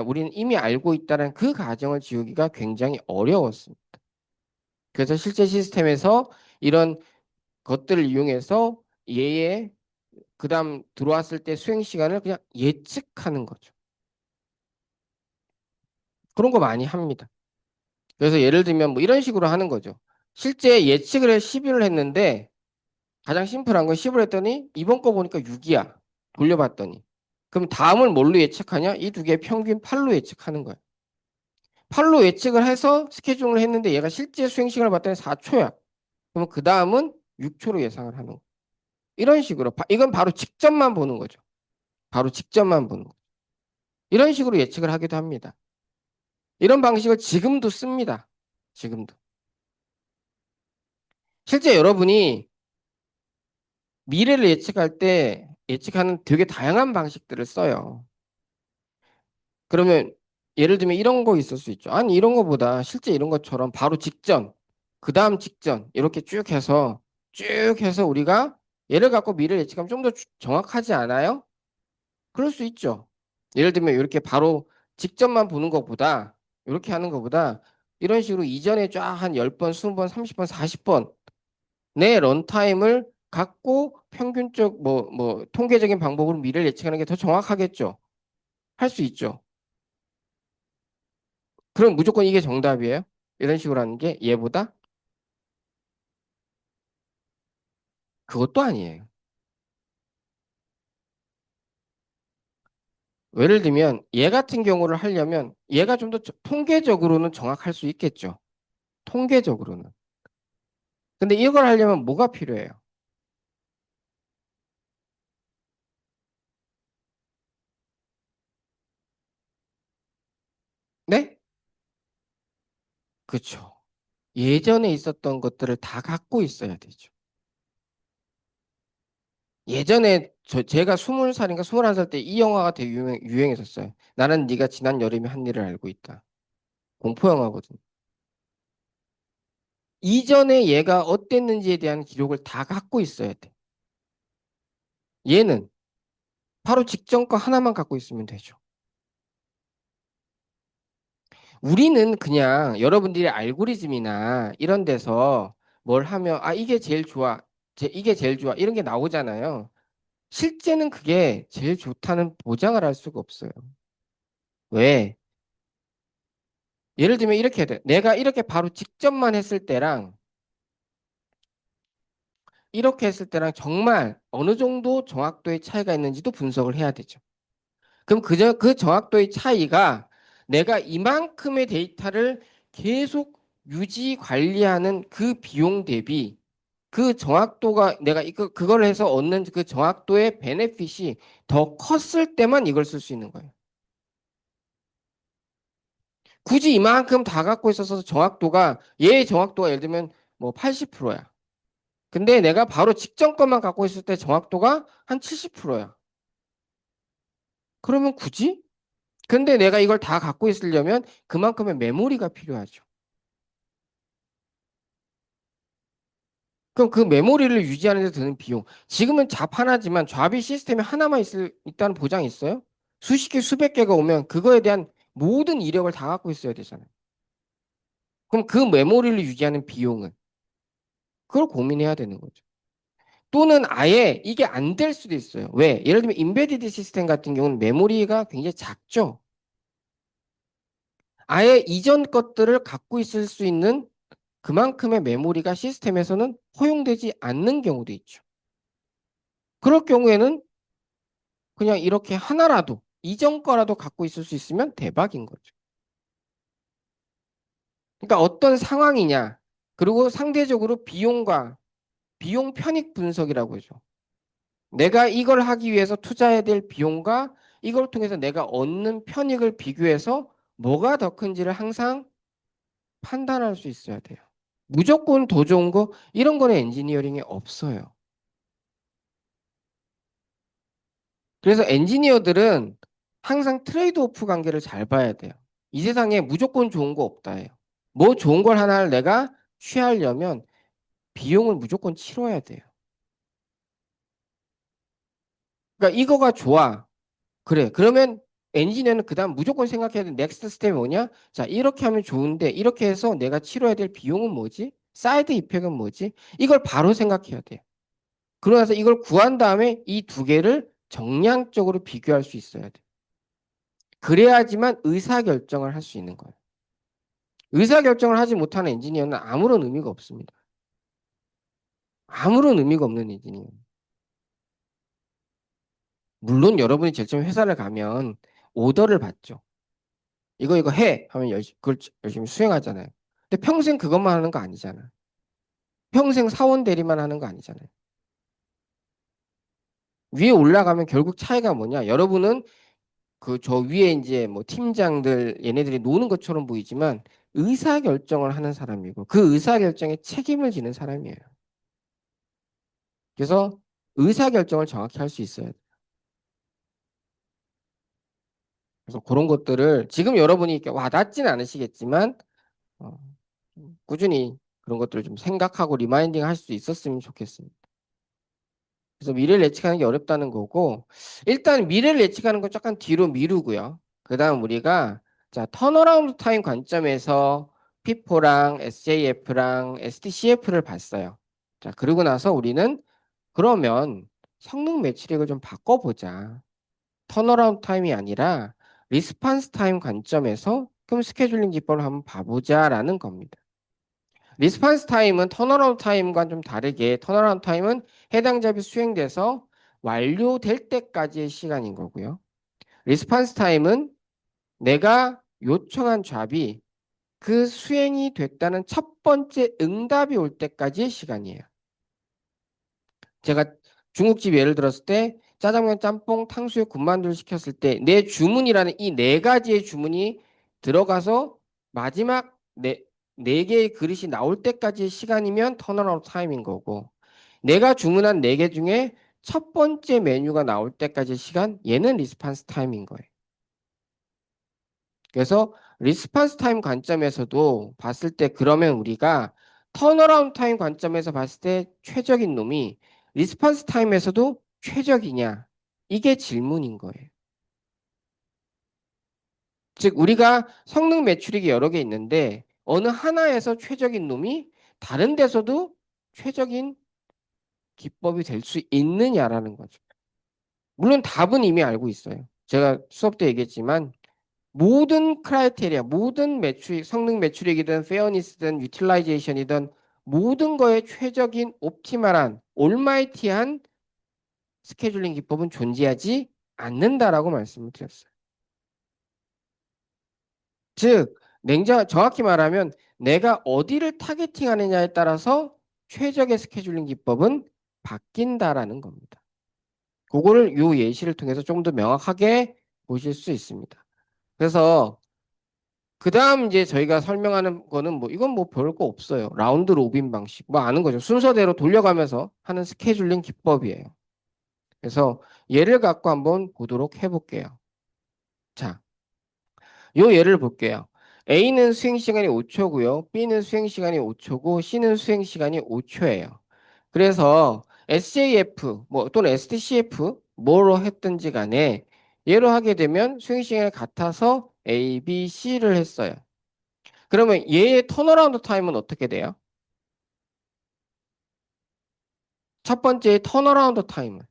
Speaker 1: 우리는 이미 알고 있다는 그 가정을 지우기가 굉장히 어려웠습니다. 그래서 실제 시스템에서 이런 것들을 이용해서 얘의 그다음 들어왔을 때 수행 시간을 그냥 예측하는 거죠. 그런 거 많이 합니다. 그래서 예를 들면 뭐 이런 식으로 하는 거죠. 실제 예측을 해 10을 했는데 가장 심플한 건 10을 했더니 이번 거 보니까 6이야. 돌려봤더니. 그럼 다음을 뭘로 예측하냐? 이 두 개의 평균 8로 예측하는 거야. 8로 예측을 해서 스케줄을 했는데 얘가 실제 수행 시간을 봤더니 4초야. 그러면 그 다음은 6초로 예상을 하는 거. 이런 식으로 이건 바로 직전만 보는 거죠. 바로 직전만 보는 거. 이런 식으로 예측을 하기도 합니다. 이런 방식을 지금도 씁니다. 지금도. 실제 여러분이 미래를 예측할 때 예측하는 되게 다양한 방식들을 써요. 그러면 예를 들면 이런 거 있을 수 있죠. 아니 이런 거보다 실제 이런 것처럼 바로 직전, 그 다음 직전 이렇게 쭉 해서 우리가 얘를 갖고 미래를 예측하면 좀 더 정확하지 않아요? 그럴 수 있죠. 예를 들면 이렇게 바로 직전만 보는 것보다 이렇게 하는 것보다 이런 식으로 이전에 쫙 한 10번, 20번, 30번, 40번 내 런타임을 갖고 평균적 통계적인 방법으로 미래를 예측하는 게 더 정확하겠죠. 할 수 있죠. 그럼 무조건 이게 정답이에요? 이런 식으로 하는 게 얘보다? 그것도 아니에요. 예를 들면 얘 같은 경우를 하려면 얘가 좀 더 통계적으로는 정확할 수 있겠죠. 통계적으로는. 근데 이걸 하려면 뭐가 필요해요? 네? 그렇죠. 예전에 있었던 것들을 다 갖고 있어야 되죠. 예전에 제가 20살인가 21살 때 이 영화가 되게 유행했었어요. 나는 네가 지난 여름에 한 일을 알고 있다. 공포 영화거든. 이전에 얘가 어땠는지에 대한 기록을 다 갖고 있어야 돼. 얘는 바로 직전 거 하나만 갖고 있으면 되죠. 우리는 그냥 여러분들이 알고리즘이나 이런 데서 뭘 하면 아 이게 제일 좋아. 이게 제일 좋아. 이런 게 나오잖아요. 실제는 그게 제일 좋다는 보장을 할 수가 없어요. 왜? 예를 들면 이렇게 해야 돼. 내가 이렇게 바로 직전만 했을 때랑 이렇게 했을 때랑 정말 어느 정도 정확도의 차이가 있는지도 분석을 해야 되죠. 그럼 그 정확도의 차이가 내가 이만큼의 데이터를 계속 유지 관리하는 그 비용 대비 그 정확도가 내가 그걸 해서 얻는 그 정확도의 베네핏이 더 컸을 때만 이걸 쓸 수 있는 거예요. 굳이 이만큼 다 갖고 있어서 정확도가 얘의 정확도가 예를 들면 뭐 80%야. 근데 내가 바로 직전 것만 갖고 있을 때 정확도가 한 70%야. 그러면 굳이? 근데 내가 이걸 다 갖고 있으려면 그만큼의 메모리가 필요하죠. 그럼 그 메모리를 유지하는 데 드는 비용. 지금은 잡 하나지만 잡이 시스템에 하나만 있다는 보장이 있어요? 수십 개, 수백 개가 오면 그거에 대한 모든 이력을 다 갖고 있어야 되잖아요. 그럼 그 메모리를 유지하는 비용은 그걸 고민해야 되는 거죠. 또는 아예 이게 안 될 수도 있어요. 왜? 예를 들면 인베디드 시스템 같은 경우는 메모리가 굉장히 작죠. 아예 이전 것들을 갖고 있을 수 있는 그만큼의 메모리가 시스템에서는 허용되지 않는 경우도 있죠. 그럴 경우에는 그냥 이렇게 하나라도 이전 거라도 갖고 있을 수 있으면 대박인 거죠. 그러니까 어떤 상황이냐, 그리고 상대적으로 비용과 비용 편익 분석이라고 하죠. 내가 이걸 하기 위해서 투자해야 될 비용과 이걸 통해서 내가 얻는 편익을 비교해서 뭐가 더 큰지를 항상 판단할 수 있어야 돼요. 무조건 더 좋은 거 이런 거는 엔지니어링에 없어요. 그래서 엔지니어들은 항상 트레이드 오프 관계를 잘 봐야 돼요. 이 세상에 무조건 좋은 거 없다예요. 뭐 좋은 걸 하나를 내가 취하려면 비용을 무조건 치러야 돼요. 그러니까 이거가 좋아. 그래. 그러면 엔지니어는 그다음 무조건 생각해야 될 넥스트 스텝이 뭐냐? 자, 이렇게 하면 좋은데 이렇게 해서 내가 치러야 될 비용은 뭐지? 사이드 이펙은 뭐지? 이걸 바로 생각해야 돼요. 그러고 나서 이걸 구한 다음에 이 두 개를 정량적으로 비교할 수 있어야 돼. 그래야지만 의사결정을 할 수 있는 거예요. 의사결정을 하지 못하는 엔지니어는 아무런 의미가 없습니다. 아무런 의미가 없는 엔지니어. 물론 여러분이 제일 처음 회사를 가면 오더를 받죠. 이거 해 하면 그걸 열심히 수행하잖아요. 근데 평생 그것만 하는 거 아니잖아. 평생 사원 대리만 하는 거 아니잖아요. 위에 올라가면 결국 차이가 뭐냐? 여러분은 그 저 위에 이제 뭐 팀장들 얘네들이 노는 것처럼 보이지만 의사 결정을 하는 사람이고 그 의사 결정에 책임을 지는 사람이에요. 그래서 의사 결정을 정확히 할 수 있어야 돼요. 그래서 그런 것들을 지금 여러분이 이렇게 와닿지는 않으시겠지만 어, 꾸준히 그런 것들을 좀 생각하고 리마인딩 할 수 있었으면 좋겠습니다. 그래서 미래를 예측하는 게 어렵다는 거고 일단 미래를 예측하는 건 약간 뒤로 미루고요. 그다음 우리가 자 턴어라운드 타임 관점에서 피포랑 SJF랑 SDCF를 봤어요. 자 그러고 나서 우리는 그러면 성능 매치력을 좀 바꿔보자. 턴어라운드 타임이 아니라 리스판스 타임 관점에서 그럼 스케줄링 기법을 한번 봐보자라는 겁니다. 리스판스 타임은 턴어라운드 타임과 좀 다르게 턴어라운드 타임은 해당 잡이 수행돼서 완료될 때까지의 시간인 거고요. 리스판스 타임은 내가 요청한 잡이 그 수행이 됐다는 첫 번째 응답이 올 때까지의 시간이에요. 제가 중국집 예를 들었을 때 짜장면, 짬뽕, 탕수육, 군만두를 시켰을 때 내 주문이라는 이 네 가지의 주문이 들어가서 마지막 네 개의 그릇이 나올 때까지의 시간이면 턴어라운드 타임인 거고 내가 주문한 네 개 중에 첫 번째 메뉴가 나올 때까지의 시간 얘는 리스판스 타임인 거예요. 그래서 리스판스 타임 관점에서도 봤을 때 그러면 우리가 턴어라운드 타임 관점에서 봤을 때 최적인 놈이 리스판스 타임에서도 최적이냐? 이게 질문인 거예요. 즉 우리가 성능 매출이 여러 개 있는데 어느 하나에서 최적인 놈이 다른 데서도 최적인 기법이 될 수 있느냐라는 거죠. 물론 답은 이미 알고 있어요. 제가 수업 때 얘기했지만 모든 크라이테리아, 모든 매출, 성능 매출액이든 페어니스든 유틸라이제이션이든 모든 거에 최적인 옵티멀한 올마이티한 스케줄링 기법은 존재하지 않는다라고 말씀을 드렸어요. 즉, 정확히 말하면 내가 어디를 타겟팅하느냐에 따라서 최적의 스케줄링 기법은 바뀐다라는 겁니다. 그거를 요 예시를 통해서 좀 더 명확하게 보실 수 있습니다. 그래서 그 다음 이제 저희가 설명하는 거는 뭐 이건 뭐 별거 없어요. 라운드 로빈 방식 뭐 아는 거죠. 순서대로 돌려가면서 하는 스케줄링 기법이에요. 그래서 예를 갖고 한번 보도록 해볼게요. 자, 요 예를 볼게요. A는 수행 시간이 5초고요. B는 수행 시간이 5초고 C는 수행 시간이 5초예요. 그래서 SJF 뭐 또는 SDCF 뭐로 했든지 간에 얘로 하게 되면 스윙 시간이 같아서 A, B, C를 했어요. 그러면 얘의 턴어라운드 타임은 어떻게 돼요? 첫 번째 턴어라운드 타임은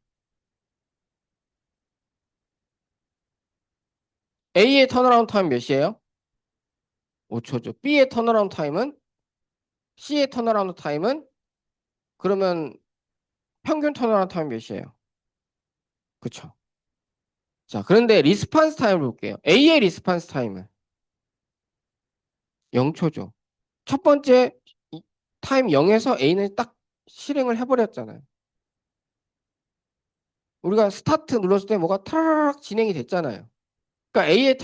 Speaker 1: A의 턴어라운드 타임 몇이에요? 5초죠. B의 턴어라운드 타임은 C의 턴어라운드 타임은 그러면 평균 턴어라운드 타임 몇이에요? 그쵸. 자, 그런데 리스판스 타임을 볼게요. A의 리스판스 타임은 0초죠. 첫 번째 타임 0에서 A는 딱 실행을 해버렸잖아요. 우리가 스타트 눌렀을 때 뭐가 타라락 진행이 됐잖아요. 그러니까 A의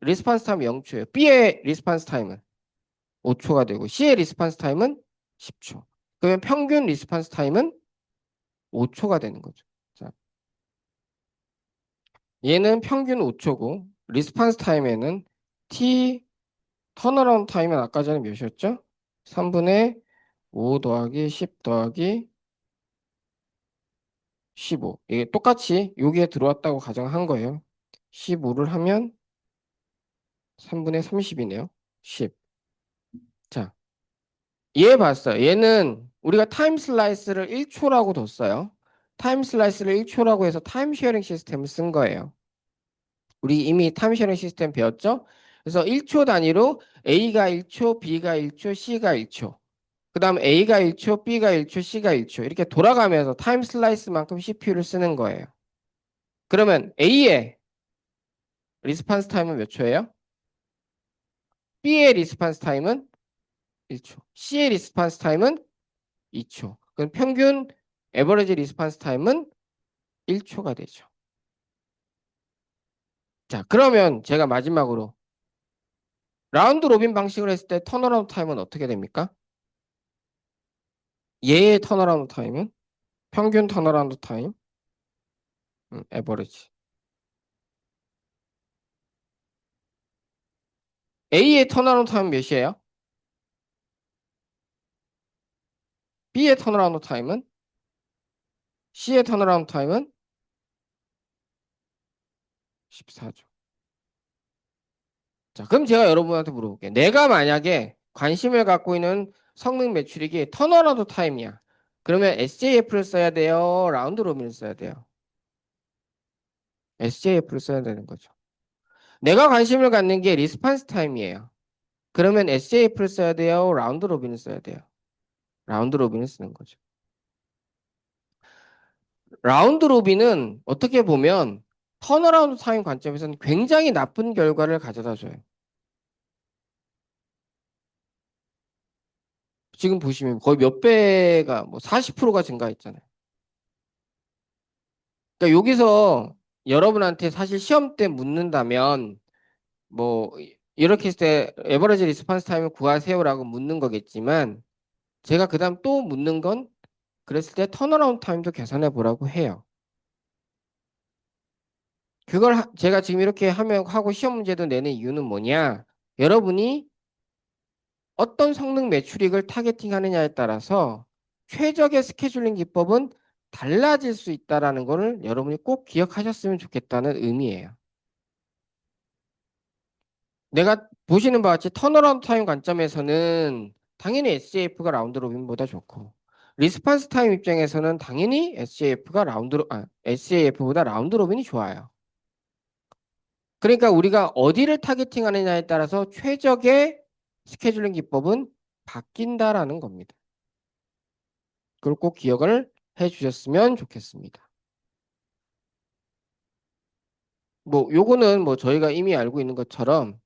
Speaker 1: 리스판스 타임이 0초예요. B의 리스판스 타임은 5초가 되고 C의 리스판스 타임은 10초. 그러면 평균 리스판스 타임은 5초가 되는 거죠. 자, 얘는 평균 5초고 리스판스 타임에는 T 턴어라운드 타임은 아까 전에 몇이었죠? 3분의 5 더하기 10 더하기 15. 이게 똑같이 여기에 들어왔다고 가정한 거예요. 15를 하면 3분의 30이네요. 10. 자, 얘 봤어요. 얘는 우리가 타임 슬라이스를 1초라고 뒀어요. 타임 슬라이스를 1초라고 해서 타임 쉐어링 시스템을 쓴 거예요. 우리 이미 타임 쉐어링 시스템 배웠죠? 그래서 1초 단위로 A가 1초, B가 1초, C가 1초. 그 다음 A가 1초, B가 1초, C가 1초. 이렇게 돌아가면서 타임 슬라이스만큼 CPU를 쓰는 거예요. 그러면 A의 리스판스 타임은 몇 초예요? B의 리스판스 타임은 1초. C의 리스판스 타임은 2초. 그럼 평균 에버리지 리스판스 타임은 1초가 되죠. 자, 그러면 제가 마지막으로 라운드 로빈 방식으로 했을 때 턴어라운드 타임은 어떻게 됩니까? 얘의 턴어라운드 타임은 평균 턴어라운드 타임, 에버리지. A의 턴어라운드 타임은 몇이에요? B의 턴어라운드 타임은? C의 턴어라운드 타임은? 14죠. 자, 그럼 제가 여러분한테 물어볼게요. 내가 만약에 관심을 갖고 있는 성능 매출액이 턴어라운드 타임이야. 그러면 SJF를 써야 돼요? 라운드 로빈을 써야 돼요? SJF를 써야 되는 거죠. 내가 관심을 갖는 게 리스판스 타임이에요. 그러면 SJF를 써야 돼요? 라운드 로빈을 써야 돼요? 라운드 로빈을 쓰는 거죠. 라운드 로빈은 어떻게 보면 턴어라운드 타임 관점에서는 굉장히 나쁜 결과를 가져다 줘요. 지금 보시면 거의 몇 배가 뭐 40%가 증가했잖아요. 그러니까 여기서 여러분한테 사실 시험 때 묻는다면 뭐 이렇게 했을 때 에버리지 리스판스 타임을 구하세요라고 묻는 거겠지만 제가 그다음 또 묻는 건 그랬을 때 턴어라운드 타임도 계산해 보라고 해요. 그걸 제가 지금 이렇게 하면 하고 시험 문제도 내는 이유는 뭐냐? 여러분이 어떤 성능 매출익을 타겟팅하느냐에 따라서 최적의 스케줄링 기법은 달라질 수 있다라는 거를 여러분이 꼭 기억하셨으면 좋겠다는 의미예요. 내가 보시는 바와 같이 턴어라운드 타임 관점에서는 당연히 SJF가 라운드 로빈보다 좋고 리스판스 타임 입장에서는 당연히 SJF보다 라운드 로빈이 좋아요. 그러니까 우리가 어디를 타겟팅하느냐에 따라서 최적의 스케줄링 기법은 바뀐다라는 겁니다. 그걸 꼭 기억을 해 주셨으면 좋겠습니다. 뭐 요거는 뭐 저희가 이미 알고 있는 것처럼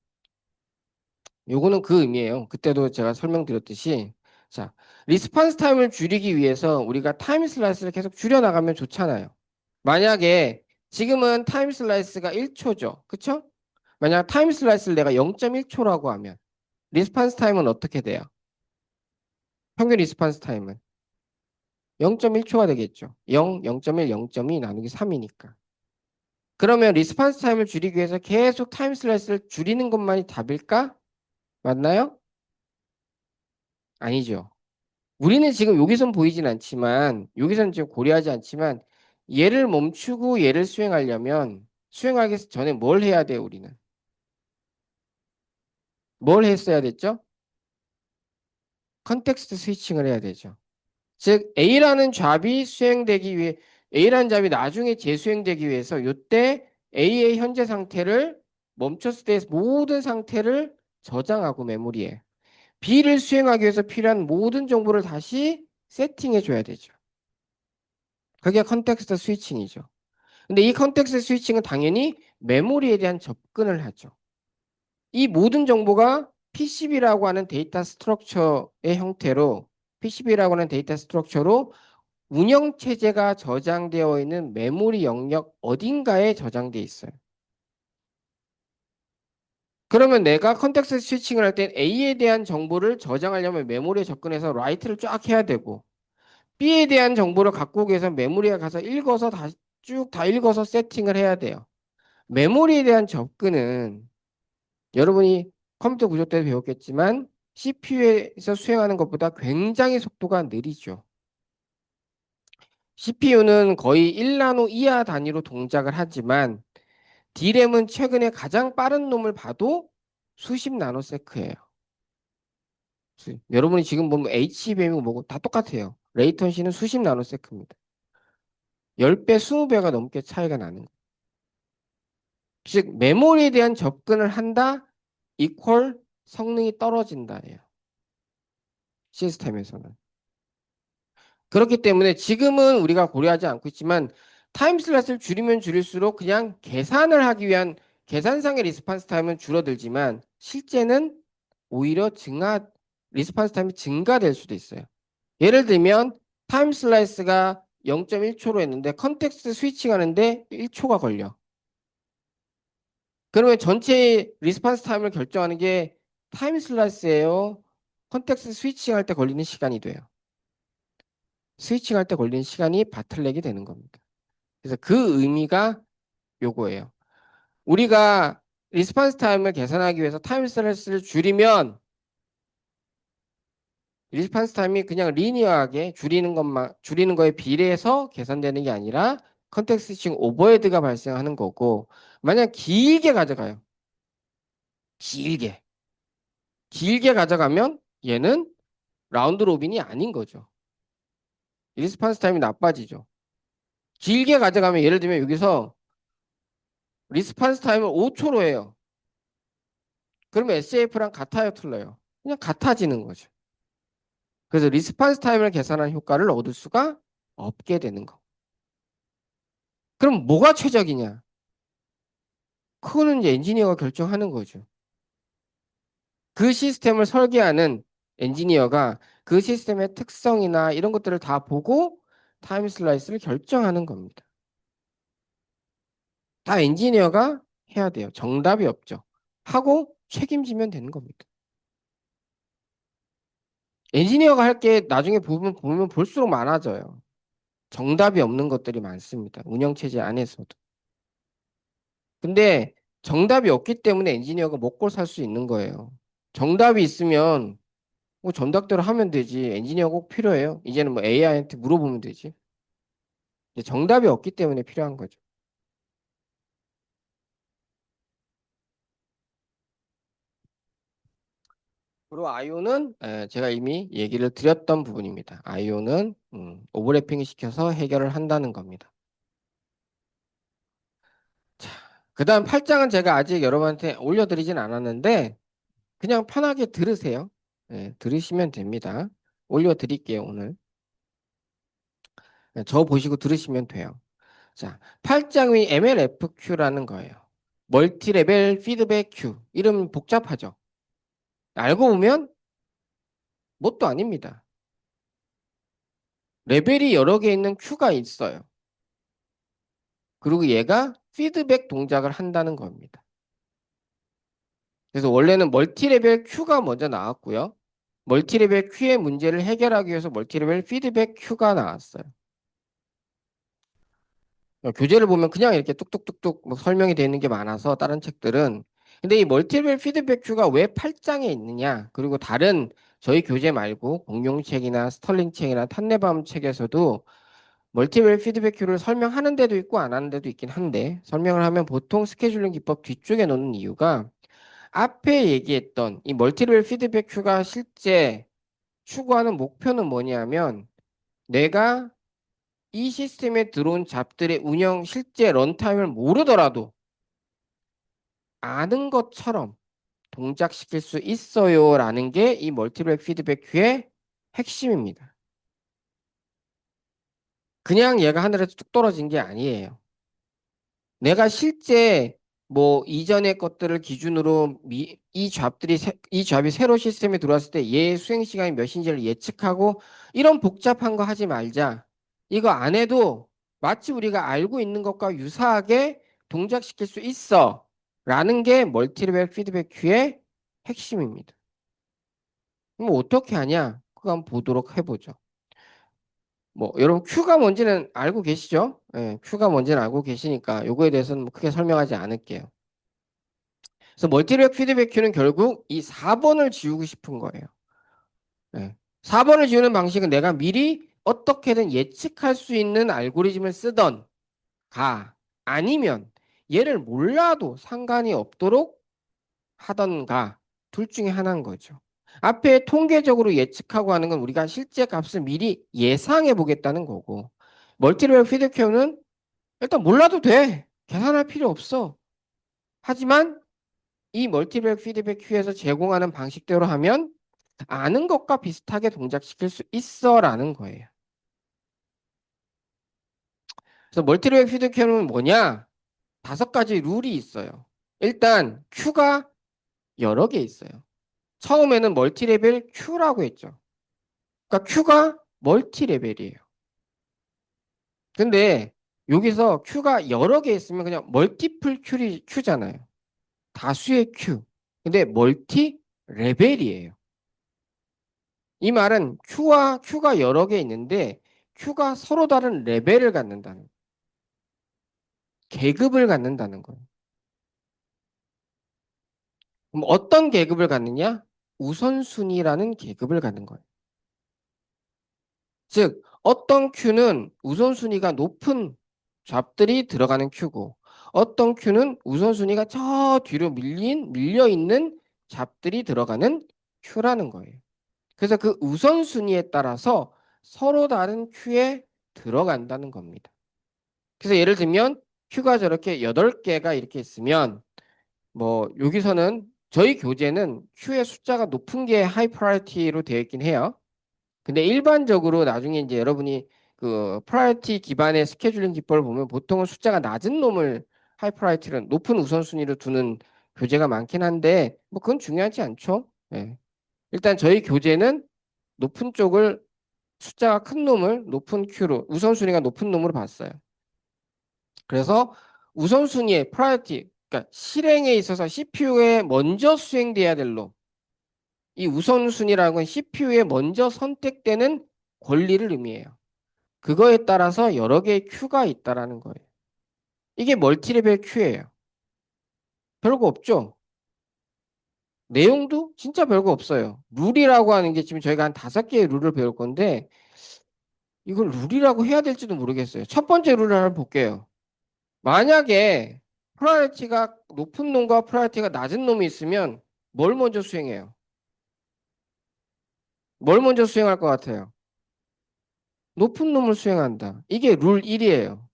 Speaker 1: 요거는 그 의미예요. 그때도 제가 설명드렸듯이 자, 리스판스 타임을 줄이기 위해서 우리가 타임 슬라이스를 계속 줄여 나가면 좋잖아요. 만약에 지금은 타임 슬라이스가 1초죠. 그쵸? 만약 타임 슬라이스를 내가 0.1초라고 하면 리스판스 타임은 어떻게 돼요? 평균 리스판스 타임은 0.1초가 되겠죠. 0, 0.1, 0.2 나누기 3이니까. 그러면 리스판스 타임을 줄이기 위해서 계속 타임 슬라이스를 줄이는 것만이 답일까? 맞나요? 아니죠. 우리는 지금 여기선 보이진 않지만, 여기선 지금 고려하지 않지만, 얘를 멈추고 얘를 수행하려면 수행하기 전에 뭘 해야 돼요, 우리는? 뭘 했어야 됐죠? 컨텍스트 스위칭을 해야 되죠. 즉 A라는 잡이 수행되기 위해 A라는 잡이 나중에 재수행되기 위해서 이때 A의 현재 상태를 멈췄을 때 모든 상태를 저장하고 메모리에 B를 수행하기 위해서 필요한 모든 정보를 다시 세팅해 줘야 되죠. 그게 컨텍스트 스위칭이죠. 근데 이 컨텍스트 스위칭은 당연히 메모리에 대한 접근을 하죠. 이 모든 정보가 PCB라고 하는 데이터 스트럭처의 형태로 PCB라고 하는 데이터 스트럭처로 운영 체제가 저장되어 있는 메모리 영역 어딘가에 저장돼 있어요. 그러면 내가 컨텍스트 스위칭을 할 땐 A에 대한 정보를 저장하려면 메모리에 접근해서 라이트를 쫙 해야 되고 B에 대한 정보를 갖고 오기 위해서 메모리에 가서 읽어서 다시 쭉 다 읽어서 세팅을 해야 돼요. 메모리에 대한 접근은 여러분이 컴퓨터 구조 때 배웠겠지만 CPU에서 수행하는 것보다 굉장히 속도가 느리죠. CPU는 거의 1나노 이하 단위로 동작을 하지만 D램은 최근에 가장 빠른 놈을 봐도 수십 나노세크예요. 여러분이 지금 보면 HBM이고 뭐고 다 똑같아요. 레이턴시는 수십 나노세크입니다. 10배, 20배가 넘게 차이가 나는 거예요. 즉 메모리에 대한 접근을 한다 이퀄 성능이 떨어진다예요. 시스템에서는. 그렇기 때문에 지금은 우리가 고려하지 않고 있지만 타임 슬롯을 줄이면 줄일수록 그냥 계산을 하기 위한 계산상의 리스판스 타임은 줄어들지만 실제는 오히려 리스판스 타임이 증가될 수도 있어요. 예를 들면 타임 슬라이스가 0.1초로 했는데 컨텍스트 스위칭 하는데 1초가 걸려. 그러면 전체 리스판스 타임을 결정하는 게 타임 슬라이스예요. 컨텍스트 스위칭 할 때 걸리는 시간이 돼요. 스위칭 할 때 걸리는 시간이 바틀렉이 되는 겁니다. 그래서 그 의미가 요거예요. 우리가 리스판스 타임을 계산하기 위해서 타임 슬라이스를 줄이면 리스판스 타임이 그냥 리니어하게 줄이는 거에 비례해서 계산되는 게 아니라 컨텍스트 스위칭 오버헤드가 발생하는 거고 만약 길게 가져가요. 길게. 길게 가져가면 얘는 라운드 로빈이 아닌 거죠. 리스판스 타임이 나빠지죠. 길게 가져가면 예를 들면 여기서 리스판스 타임을 5초로 해요. 그러면 SAF랑 같아요, 틀려요? 그냥 같아지는 거죠. 그래서 리스판스 타임을 계산한 효과를 얻을 수가 없게 되는 거. 그럼 뭐가 최적이냐? 그거는 이제 엔지니어가 결정하는 거죠. 그 시스템을 설계하는 엔지니어가 그 시스템의 특성이나 이런 것들을 다 보고 타임 슬라이스를 결정하는 겁니다. 다 엔지니어가 해야 돼요. 정답이 없죠. 하고 책임지면 되는 겁니다. 엔지니어가 할 게 나중에 보면 볼수록 많아져요. 정답이 없는 것들이 많습니다. 운영체제 안에서도. 근데 정답이 없기 때문에 엔지니어가 먹고 살 수 있는 거예요. 정답이 있으면 뭐 정답대로 하면 되지. 엔지니어가 꼭 필요해요. 이제는 뭐 AI한테 물어보면 되지. 정답이 없기 때문에 필요한 거죠. 그리고 아이오는 제가 이미 얘기를 드렸던 부분입니다. 아이오는 오버래핑 시켜서 해결을 한다는 겁니다. 자, 그다음 8장은 제가 아직 여러분한테 올려드리진 않았는데 그냥 편하게 들으세요. 들으시면 됩니다. 올려드릴게요, 오늘. 저 보시고 들으시면 돼요. 자, 8장이 MLFQ라는 거예요. 멀티레벨 피드백 큐. 이름 복잡하죠? 알고 보면 뭣도 아닙니다. 레벨이 여러 개 있는 큐가 있어요. 그리고 얘가 피드백 동작을 한다는 겁니다. 그래서 원래는 멀티레벨 큐가 먼저 나왔고요. 멀티레벨 큐의 문제를 해결하기 위해서 멀티레벨 피드백 큐가 나왔어요. 교재를 보면 그냥 이렇게 뚝뚝뚝뚝 뭐 설명이 되어 있는 게 많아서 다른 책들은 근데 이 멀티레벨 피드백 큐가 왜 8장에 있느냐 그리고 다른 저희 교재 말고 공룡 책이나 스털링 책이나 탄네바움 책에서도 멀티레벨 피드백 큐를 설명하는 데도 있고 안 하는 데도 있긴 한데 설명을 하면 보통 스케줄링 기법 뒤쪽에 놓는 이유가 앞에 얘기했던 이 멀티레벨 피드백 큐가 실제 추구하는 목표는 뭐냐면 내가 이 시스템에 들어온 잡들의 운영 실제 런타임을 모르더라도 아는 것처럼 동작시킬 수 있어요라는 게 이 멀티레벨 피드백 큐의 핵심입니다. 그냥 얘가 하늘에서 뚝 떨어진 게 아니에요. 내가 실제 뭐 이전의 것들을 기준으로 이 잡이 새로 시스템에 들어왔을 때 얘 수행 시간이 몇인지를 예측하고 이런 복잡한 거 하지 말자. 이거 안 해도 마치 우리가 알고 있는 것과 유사하게 동작시킬 수 있어. 라는 게 멀티레벨 피드백 큐의 핵심입니다. 그럼 어떻게 하냐? 그거 한번 보도록 해보죠. 뭐 여러분 Q가 뭔지는 알고 계시죠? 예, Q가 뭔지는 알고 계시니까 요거에 대해서는 뭐 크게 설명하지 않을게요. 그래서 멀티레벨 피드백 큐는 결국 이 4번을 지우고 싶은 거예요. 예. 4번을 지우는 방식은 내가 미리 어떻게든 예측할 수 있는 알고리즘을 쓰던 가 아니면 얘를 몰라도 상관이 없도록 하던가 둘 중에 하나인 거죠. 앞에 통계적으로 예측하고 하는 건 우리가 실제 값을 미리 예상해 보겠다는 거고 멀티레벨 피드큐는 일단 몰라도 돼. 계산할 필요 없어. 하지만 이 멀티레벨 피드백 큐에서 제공하는 방식대로 하면 아는 것과 비슷하게 동작시킬 수 있어라는 거예요. 그래서 멀티레벨 피드백 큐는 뭐냐? 5가지 룰이 있어요. 일단 큐가 여러 개 있어요. 처음에는 멀티레벨 큐라고 했죠. 그러니까 큐가 멀티레벨이에요. 근데 여기서 큐가 여러 개 있으면 그냥 멀티플 큐잖아요. 다수의 큐. 근데 멀티 레벨이에요. 이 말은 큐가 여러 개 있는데 큐가 서로 다른 레벨을 갖는다는, 계급을 갖는다는 거예요. 그럼 어떤 계급을 갖느냐? 우선순위라는 계급을 갖는 거예요. 즉, 어떤 큐는 우선순위가 높은 잡들이 들어가는 큐고, 어떤 큐는 우선순위가 저 뒤로 밀려 있는 잡들이 들어가는 큐라는 거예요. 그래서 그 우선순위에 따라서 서로 다른 큐에 들어간다는 겁니다. 그래서 예를 들면 큐가 저렇게 8개가 이렇게 있으면 뭐 여기서는 저희 교재는 큐의 숫자가 높은 게 하이 프라이어티로 되어 있긴 해요. 근데 일반적으로 나중에 이제 여러분이 그 프라이어티 기반의 스케줄링 기법을 보면 보통은 숫자가 낮은 놈을 하이 프라이어티를 높은 우선순위로 두는 교재가 많긴 한데 뭐 그건 중요하지 않죠. 예. 일단 저희 교재는 높은 쪽을 숫자가 큰 놈을 높은 큐로 우선순위가 높은 놈으로 봤어요. 그래서 우선순위의 프라이어티 그러니까 실행에 있어서 CPU에 먼저 수행돼야 될 놈. 이 우선순위라는 건 CPU에 먼저 선택되는 권리를 의미해요. 그거에 따라서 여러 개의 큐가 있다라는 거예요. 이게 멀티레벨 큐예요. 별거 없죠? 내용도 진짜 별거 없어요. 룰이라고 하는 게 지금 저희가 한 5개의 룰을 배울 건데 이걸 룰이라고 해야 될지도 모르겠어요. 첫 번째 룰을 한번 볼게요. 만약에 프라이어티가 높은 놈과 프라이어티가 낮은 놈이 있으면 뭘 먼저 수행해요? 뭘 먼저 수행할 것 같아요? 높은 놈을 수행한다. 이게 룰 1이에요.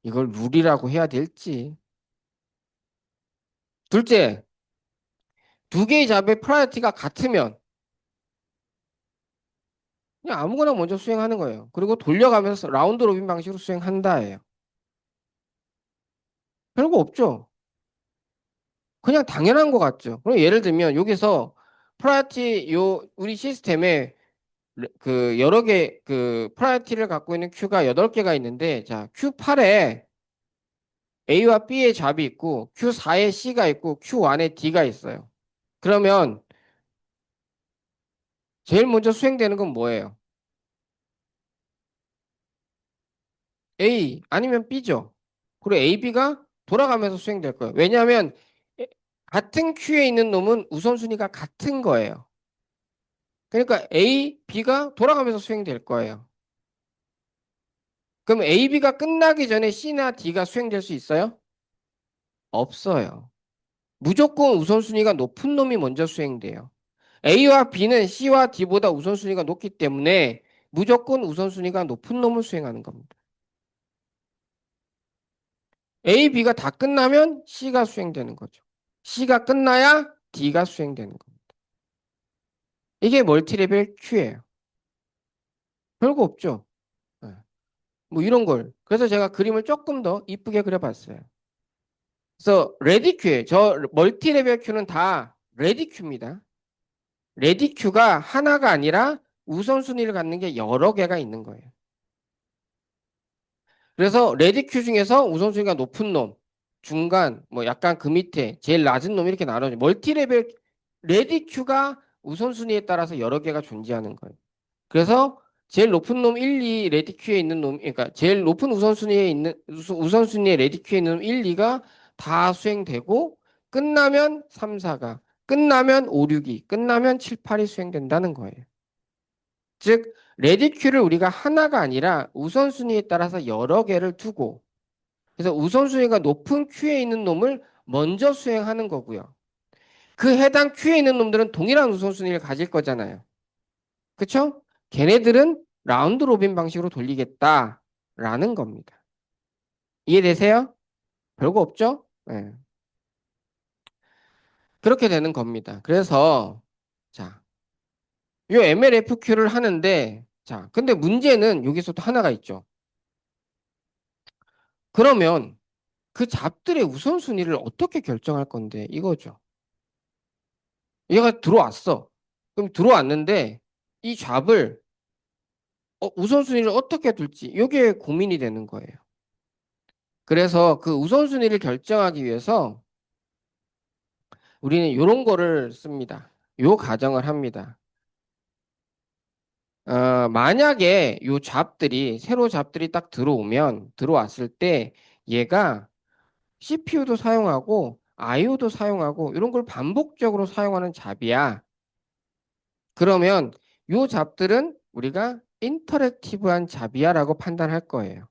Speaker 1: 이걸 룰이라고 해야 될지. 둘째, 두 개의 잡의 프라이어티가 같으면 그냥 아무거나 먼저 수행하는 거예요. 그리고 돌려가면서 라운드 로빈 방식으로 수행한다예요. 별거 없죠. 그냥 당연한 것 같죠. 그럼 예를 들면 여기서 프라이어티 우리 시스템에 그 여러 개 그 프라이어티를 갖고 있는 큐가 8개가 있는데 자, Q8에 A와 B의 잡이 있고 Q4에 C가 있고 Q1에 D가 있어요. 그러면 제일 먼저 수행되는 건 뭐예요? A 아니면 B죠. 그리고 A, B가 돌아가면서 수행될 거예요. 왜냐하면 같은 큐에 있는 놈은 우선순위가 같은 거예요. 그러니까 A, B가 돌아가면서 수행될 거예요. 그럼 A, B가 끝나기 전에 C나 D가 수행될 수 있어요? 없어요. 무조건 우선순위가 높은 놈이 먼저 수행돼요. A와 B는 C와 D보다 우선순위가 높기 때문에 무조건 우선순위가 높은 놈을 수행하는 겁니다. A, B가 다 끝나면 C가 수행되는 거죠. C가 끝나야 D가 수행되는 겁니다. 이게 멀티레벨 큐예요. 별거 없죠. 네. 뭐 이런 걸. 그래서 제가 그림을 조금 더 이쁘게 그려봤어요. 그래서 레디 큐에 저 멀티레벨 큐는 다 레디 큐입니다. 레디 큐가 하나가 아니라 우선순위를 갖는 게 여러 개가 있는 거예요. 그래서 레디 큐 중에서 우선순위가 높은 놈, 중간, 뭐 약간 그 밑에 제일 낮은 놈 이렇게 나눠져. 멀티레벨 레디 큐가 우선순위에 따라서 여러 개가 존재하는 거예요. 그래서 제일 높은 놈 1, 2 레디 큐에 있는 놈, 그러니까 제일 높은 우선순위에 있는 우선순위에 레디 큐에 있는 놈 1, 2가 다 수행되고 끝나면 3, 4가 끝나면 5, 6이 끝나면 7, 8이 수행된다는 거예요. 즉 레디 큐를 우리가 하나가 아니라 우선순위에 따라서 여러 개를 두고 그래서 우선순위가 높은 큐에 있는 놈을 먼저 수행하는 거고요. 그 해당 큐에 있는 놈들은 동일한 우선순위를 가질 거잖아요. 그쵸? 걔네들은 라운드 로빈 방식으로 돌리겠다라는 겁니다. 이해되세요? 별거 없죠? 네. 그렇게 되는 겁니다. 그래서 자, 요 MLFQ를 하는데 자, 근데 문제는 여기서 또 하나가 있죠. 그러면 그 잡들의 우선순위를 어떻게 결정할 건데 이거죠. 얘가 들어왔어. 그럼 들어왔는데 이 잡을 우선순위를 어떻게 둘지 이게 고민이 되는 거예요. 그래서 그 우선순위를 결정하기 위해서 우리는 이런 거를 씁니다. 요 가정을 합니다. 만약에 요 잡들이 새로 잡들이 딱 들어왔을 때 얘가 CPU도 사용하고 IO도 사용하고 이런 걸 반복적으로 사용하는 잡이야. 그러면 요 잡들은 우리가 인터랙티브한 잡이야라고 판단할 거예요.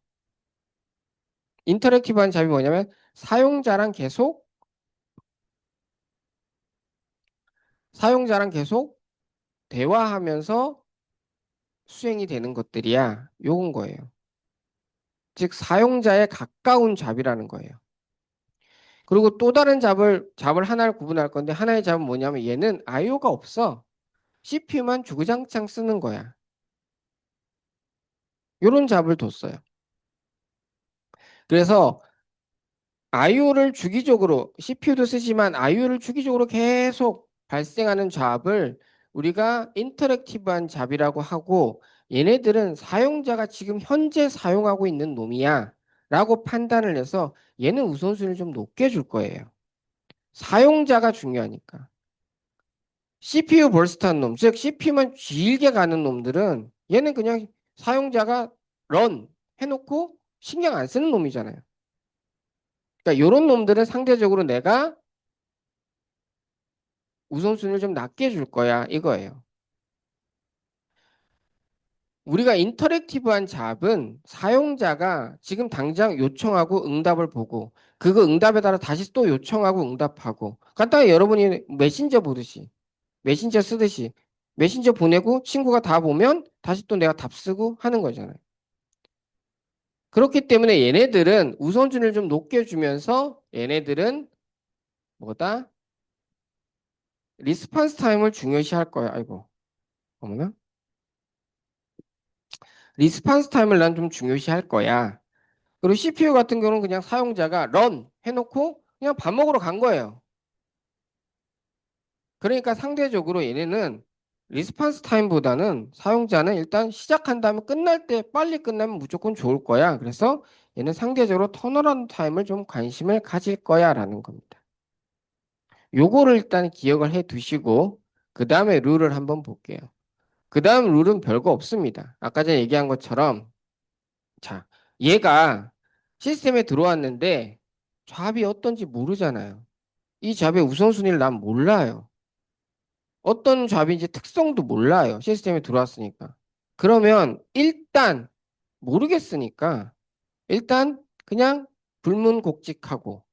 Speaker 1: 인터랙티브한 잡이 뭐냐면 사용자랑 계속 대화하면서 수행이 되는 것들이야. 요건 거예요. 즉 사용자에 가까운 잡이라는 거예요. 그리고 또 다른 잡을 하나를 구분할 건데 하나의 잡은 뭐냐면 얘는 IO가 없어. CPU만 주구장창 쓰는 거야. 요런 잡을 뒀어요. 그래서 IO를 주기적으로 CPU도 쓰지만 IO를 주기적으로 계속 발생하는 잡을 우리가 인터랙티브한 잡이라고 하고 얘네들은 사용자가 지금 현재 사용하고 있는 놈이야 라고 판단을 해서 얘는 우선순위를 좀 높게 줄 거예요. 사용자가 중요하니까. CPU 벌스트한 놈, 즉 CPU만 길게 가는 놈들은 얘는 그냥 사용자가 런 해놓고 신경 안 쓰는 놈이잖아요. 그러니까 이런 놈들은 상대적으로 내가 우선순위를 좀 낮게 줄 거야 이거예요. 우리가 인터랙티브한 잡은 사용자가 지금 당장 요청하고 응답을 보고 그거 응답에 따라 다시 또 요청하고 응답하고 간단히 여러분이 메신저 보듯이 메신저 쓰듯이 메신저 보내고 친구가 다 보면 다시 또 내가 답 쓰고 하는 거잖아요. 그렇기 때문에 얘네들은 우선순위를 좀 높게 주면서 얘네들은 뭐다? 리스폰스 타임을 중요시 할 거야. 아이고. 어머나. 리스폰스 타임을 난 좀 중요시 할 거야. 그리고 CPU 같은 경우는 그냥 사용자가 run 해놓고 그냥 밥 먹으러 간 거예요. 그러니까 상대적으로 얘네는 리스폰스 타임보다는 사용자는 일단 시작한 다음에 끝날 때 빨리 끝나면 무조건 좋을 거야. 그래서 얘는 상대적으로 턴어라운드 타임을 좀 관심을 가질 거야 라는 겁니다. 요거를 일단 기억을 해 두시고 그 다음에 룰을 한번 볼게요. 그 다음 룰은 별거 없습니다. 아까 전에 얘기한 것처럼 자, 얘가 시스템에 들어왔는데 잡이 어떤지 모르잖아요. 이 잡의 우선순위를 난 몰라요. 어떤 잡인지 특성도 몰라요. 시스템에 들어왔으니까. 그러면 일단 모르겠으니까 일단 그냥 불문곡직하고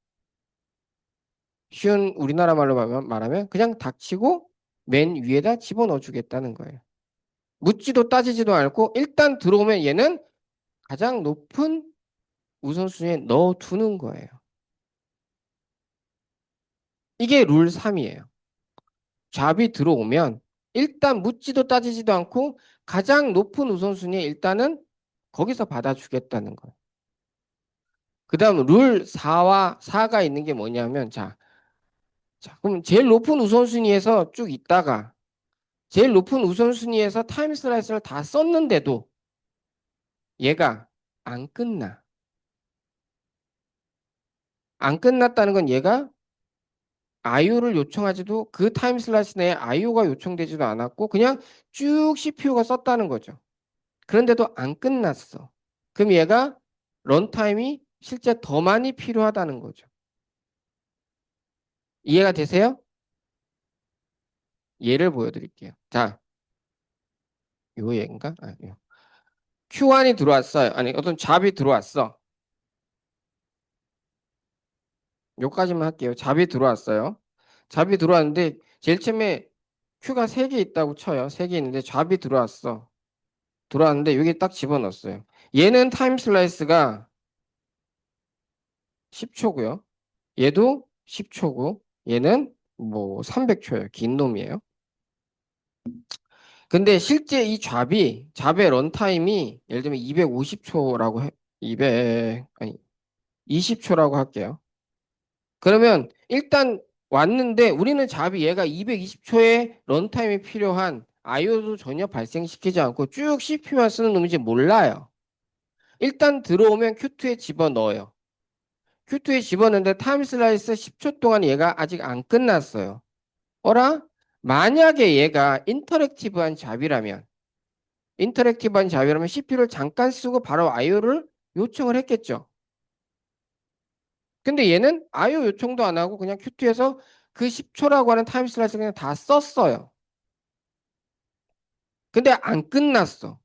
Speaker 1: 쉬운 우리나라 말로 말하면 그냥 닥치고 맨 위에다 집어넣어 주겠다는 거예요. 묻지도 따지지도 않고 일단 들어오면 얘는 가장 높은 우선순위에 넣어 두는 거예요. 이게 룰 3이에요. 잡이 들어오면 일단 묻지도 따지지도 않고 가장 높은 우선순위에 일단은 거기서 받아주겠다는 거예요. 그 다음 룰 4가 있는 게 뭐냐면 자, 그럼 제일 높은 우선순위에서 쭉 있다가 제일 높은 우선순위에서 타임 슬라이스를 다 썼는데도 얘가 안 끝나. 안 끝났다는 건 얘가 IO를 요청하지도 그 타임 슬라이스 내에 IO가 요청되지도 않았고 그냥 쭉 CPU가 썼다는 거죠. 그런데도 안 끝났어. 그럼 얘가 런타임이 실제 더 많이 필요하다는 거죠. 이해가 되세요? 예를 보여드릴게요. 자, 요 얘인가? 아, 요. Q1이 들어왔어요. 아니, 어떤 잡이 들어왔어. 요까지만 할게요. 잡이 들어왔어요. 잡이 들어왔는데 제일 처음에 Q가 3개 있다고 쳐요. 3개 있는데 잡이 들어왔어. 들어왔는데 여기 딱 집어넣었어요. 얘는 타임 슬라이스가 10초고요. 얘도 10초고 얘는 뭐 300초예요. 긴 놈이에요. 근데 실제 이 잡의 런타임이 예를 들면 250초라고 200 아니 20초라고 할게요. 그러면 일단 왔는데 우리는 잡이 얘가 220초의 런타임이 필요한 IO도 전혀 발생시키지 않고 쭉 CPU만 쓰는 놈인지 몰라요. 일단 들어오면 Q2에 집어넣어요. Q2에 집어넣는데 타임 슬라이스 10초 동안 얘가 아직 안 끝났어요. 어라? 만약에 얘가 인터랙티브한 잡이라면 CPU를 잠깐 쓰고 바로 IO를 요청을 했겠죠. 근데 얘는 IO 요청도 안 하고 그냥 Q2에서 그 10초라고 하는 타임 슬라이스 그냥 다 썼어요. 근데 안 끝났어.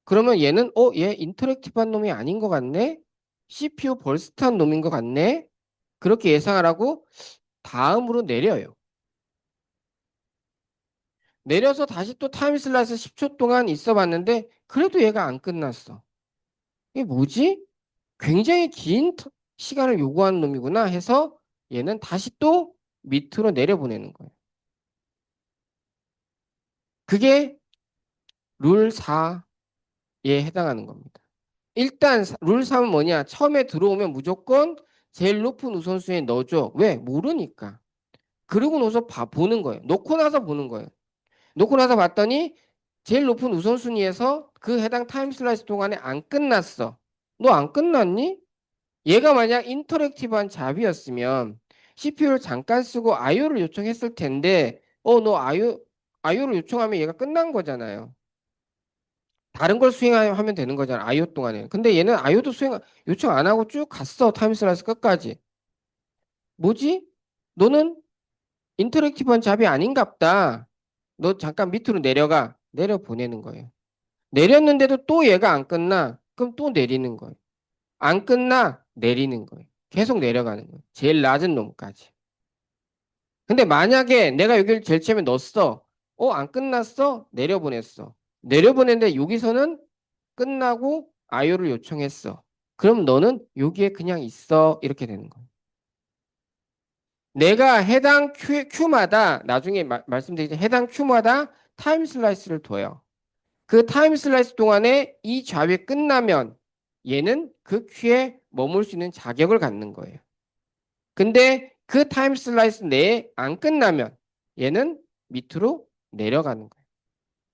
Speaker 1: 그러면 얘는 얘 인터랙티브한 놈이 아닌 것 같네? CPU 벌스트한 놈인 것 같네? 그렇게 예상을 하고 다음으로 내려요. 내려서 다시 또 타임 슬라이스 10초 동안 있어 봤는데 그래도 얘가 안 끝났어. 이게 뭐지? 굉장히 긴 시간을 요구하는 놈이구나 해서 얘는 다시 또 밑으로 내려보내는 거예요. 그게 룰 4에 해당하는 겁니다. 일단 룰 3은 뭐냐? 처음에 들어오면 무조건 제일 높은 우선순위에 넣어줘. 왜? 모르니까. 그러고 나서 보는 거예요. 놓고 나서 보는 거예요. 놓고 나서 봤더니 제일 높은 우선순위에서 그 해당 타임 슬라이스 동안에 안 끝났어. 너 안 끝났니? 얘가 만약 인터랙티브한 잡이었으면 CPU를 잠깐 쓰고 IO를 요청했을 텐데 너 IO를 요청하면 얘가 끝난 거잖아요. 다른 걸 수행하면 되는 거잖아. IO 동안에. 근데 얘는 IO도 요청 안 하고 쭉 갔어. 타임 슬라이스 끝까지. 뭐지? 너는 인터랙티브한 잡이 아닌갑다. 너 잠깐 밑으로 내려가. 내려 보내는 거예요. 내렸는데도 또 얘가 안 끝나. 그럼 또 내리는 거예요. 안 끝나. 내리는 거예요. 계속 내려가는 거예요. 제일 낮은 놈까지. 근데 만약에 내가 여기를 제일 처음에 넣었어. 안 끝났어? 내려보냈어. 내려보냈는데 여기서는 끝나고 IO를 요청했어. 그럼 너는 여기에 그냥 있어. 이렇게 되는 거예요. 내가 해당 Q마다 나중에 말씀드리겠지만 해당 Q마다 타임 슬라이스를 둬요. 그 타임 슬라이스 동안에 이 잡이 끝나면 얘는 그 큐에 머물 수 있는 자격을 갖는 거예요. 근데 그 타임 슬라이스 내에 안 끝나면 얘는 밑으로 내려가는 거예요.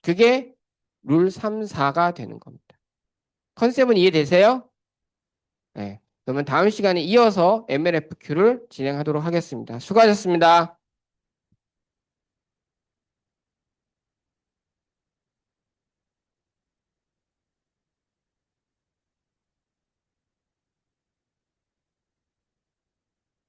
Speaker 1: 그게 룰 3, 4가 되는 겁니다. 컨셉은 이해되세요? 네. 그러면 다음 시간에 이어서 MLFQ를 진행하도록 하겠습니다. 수고하셨습니다.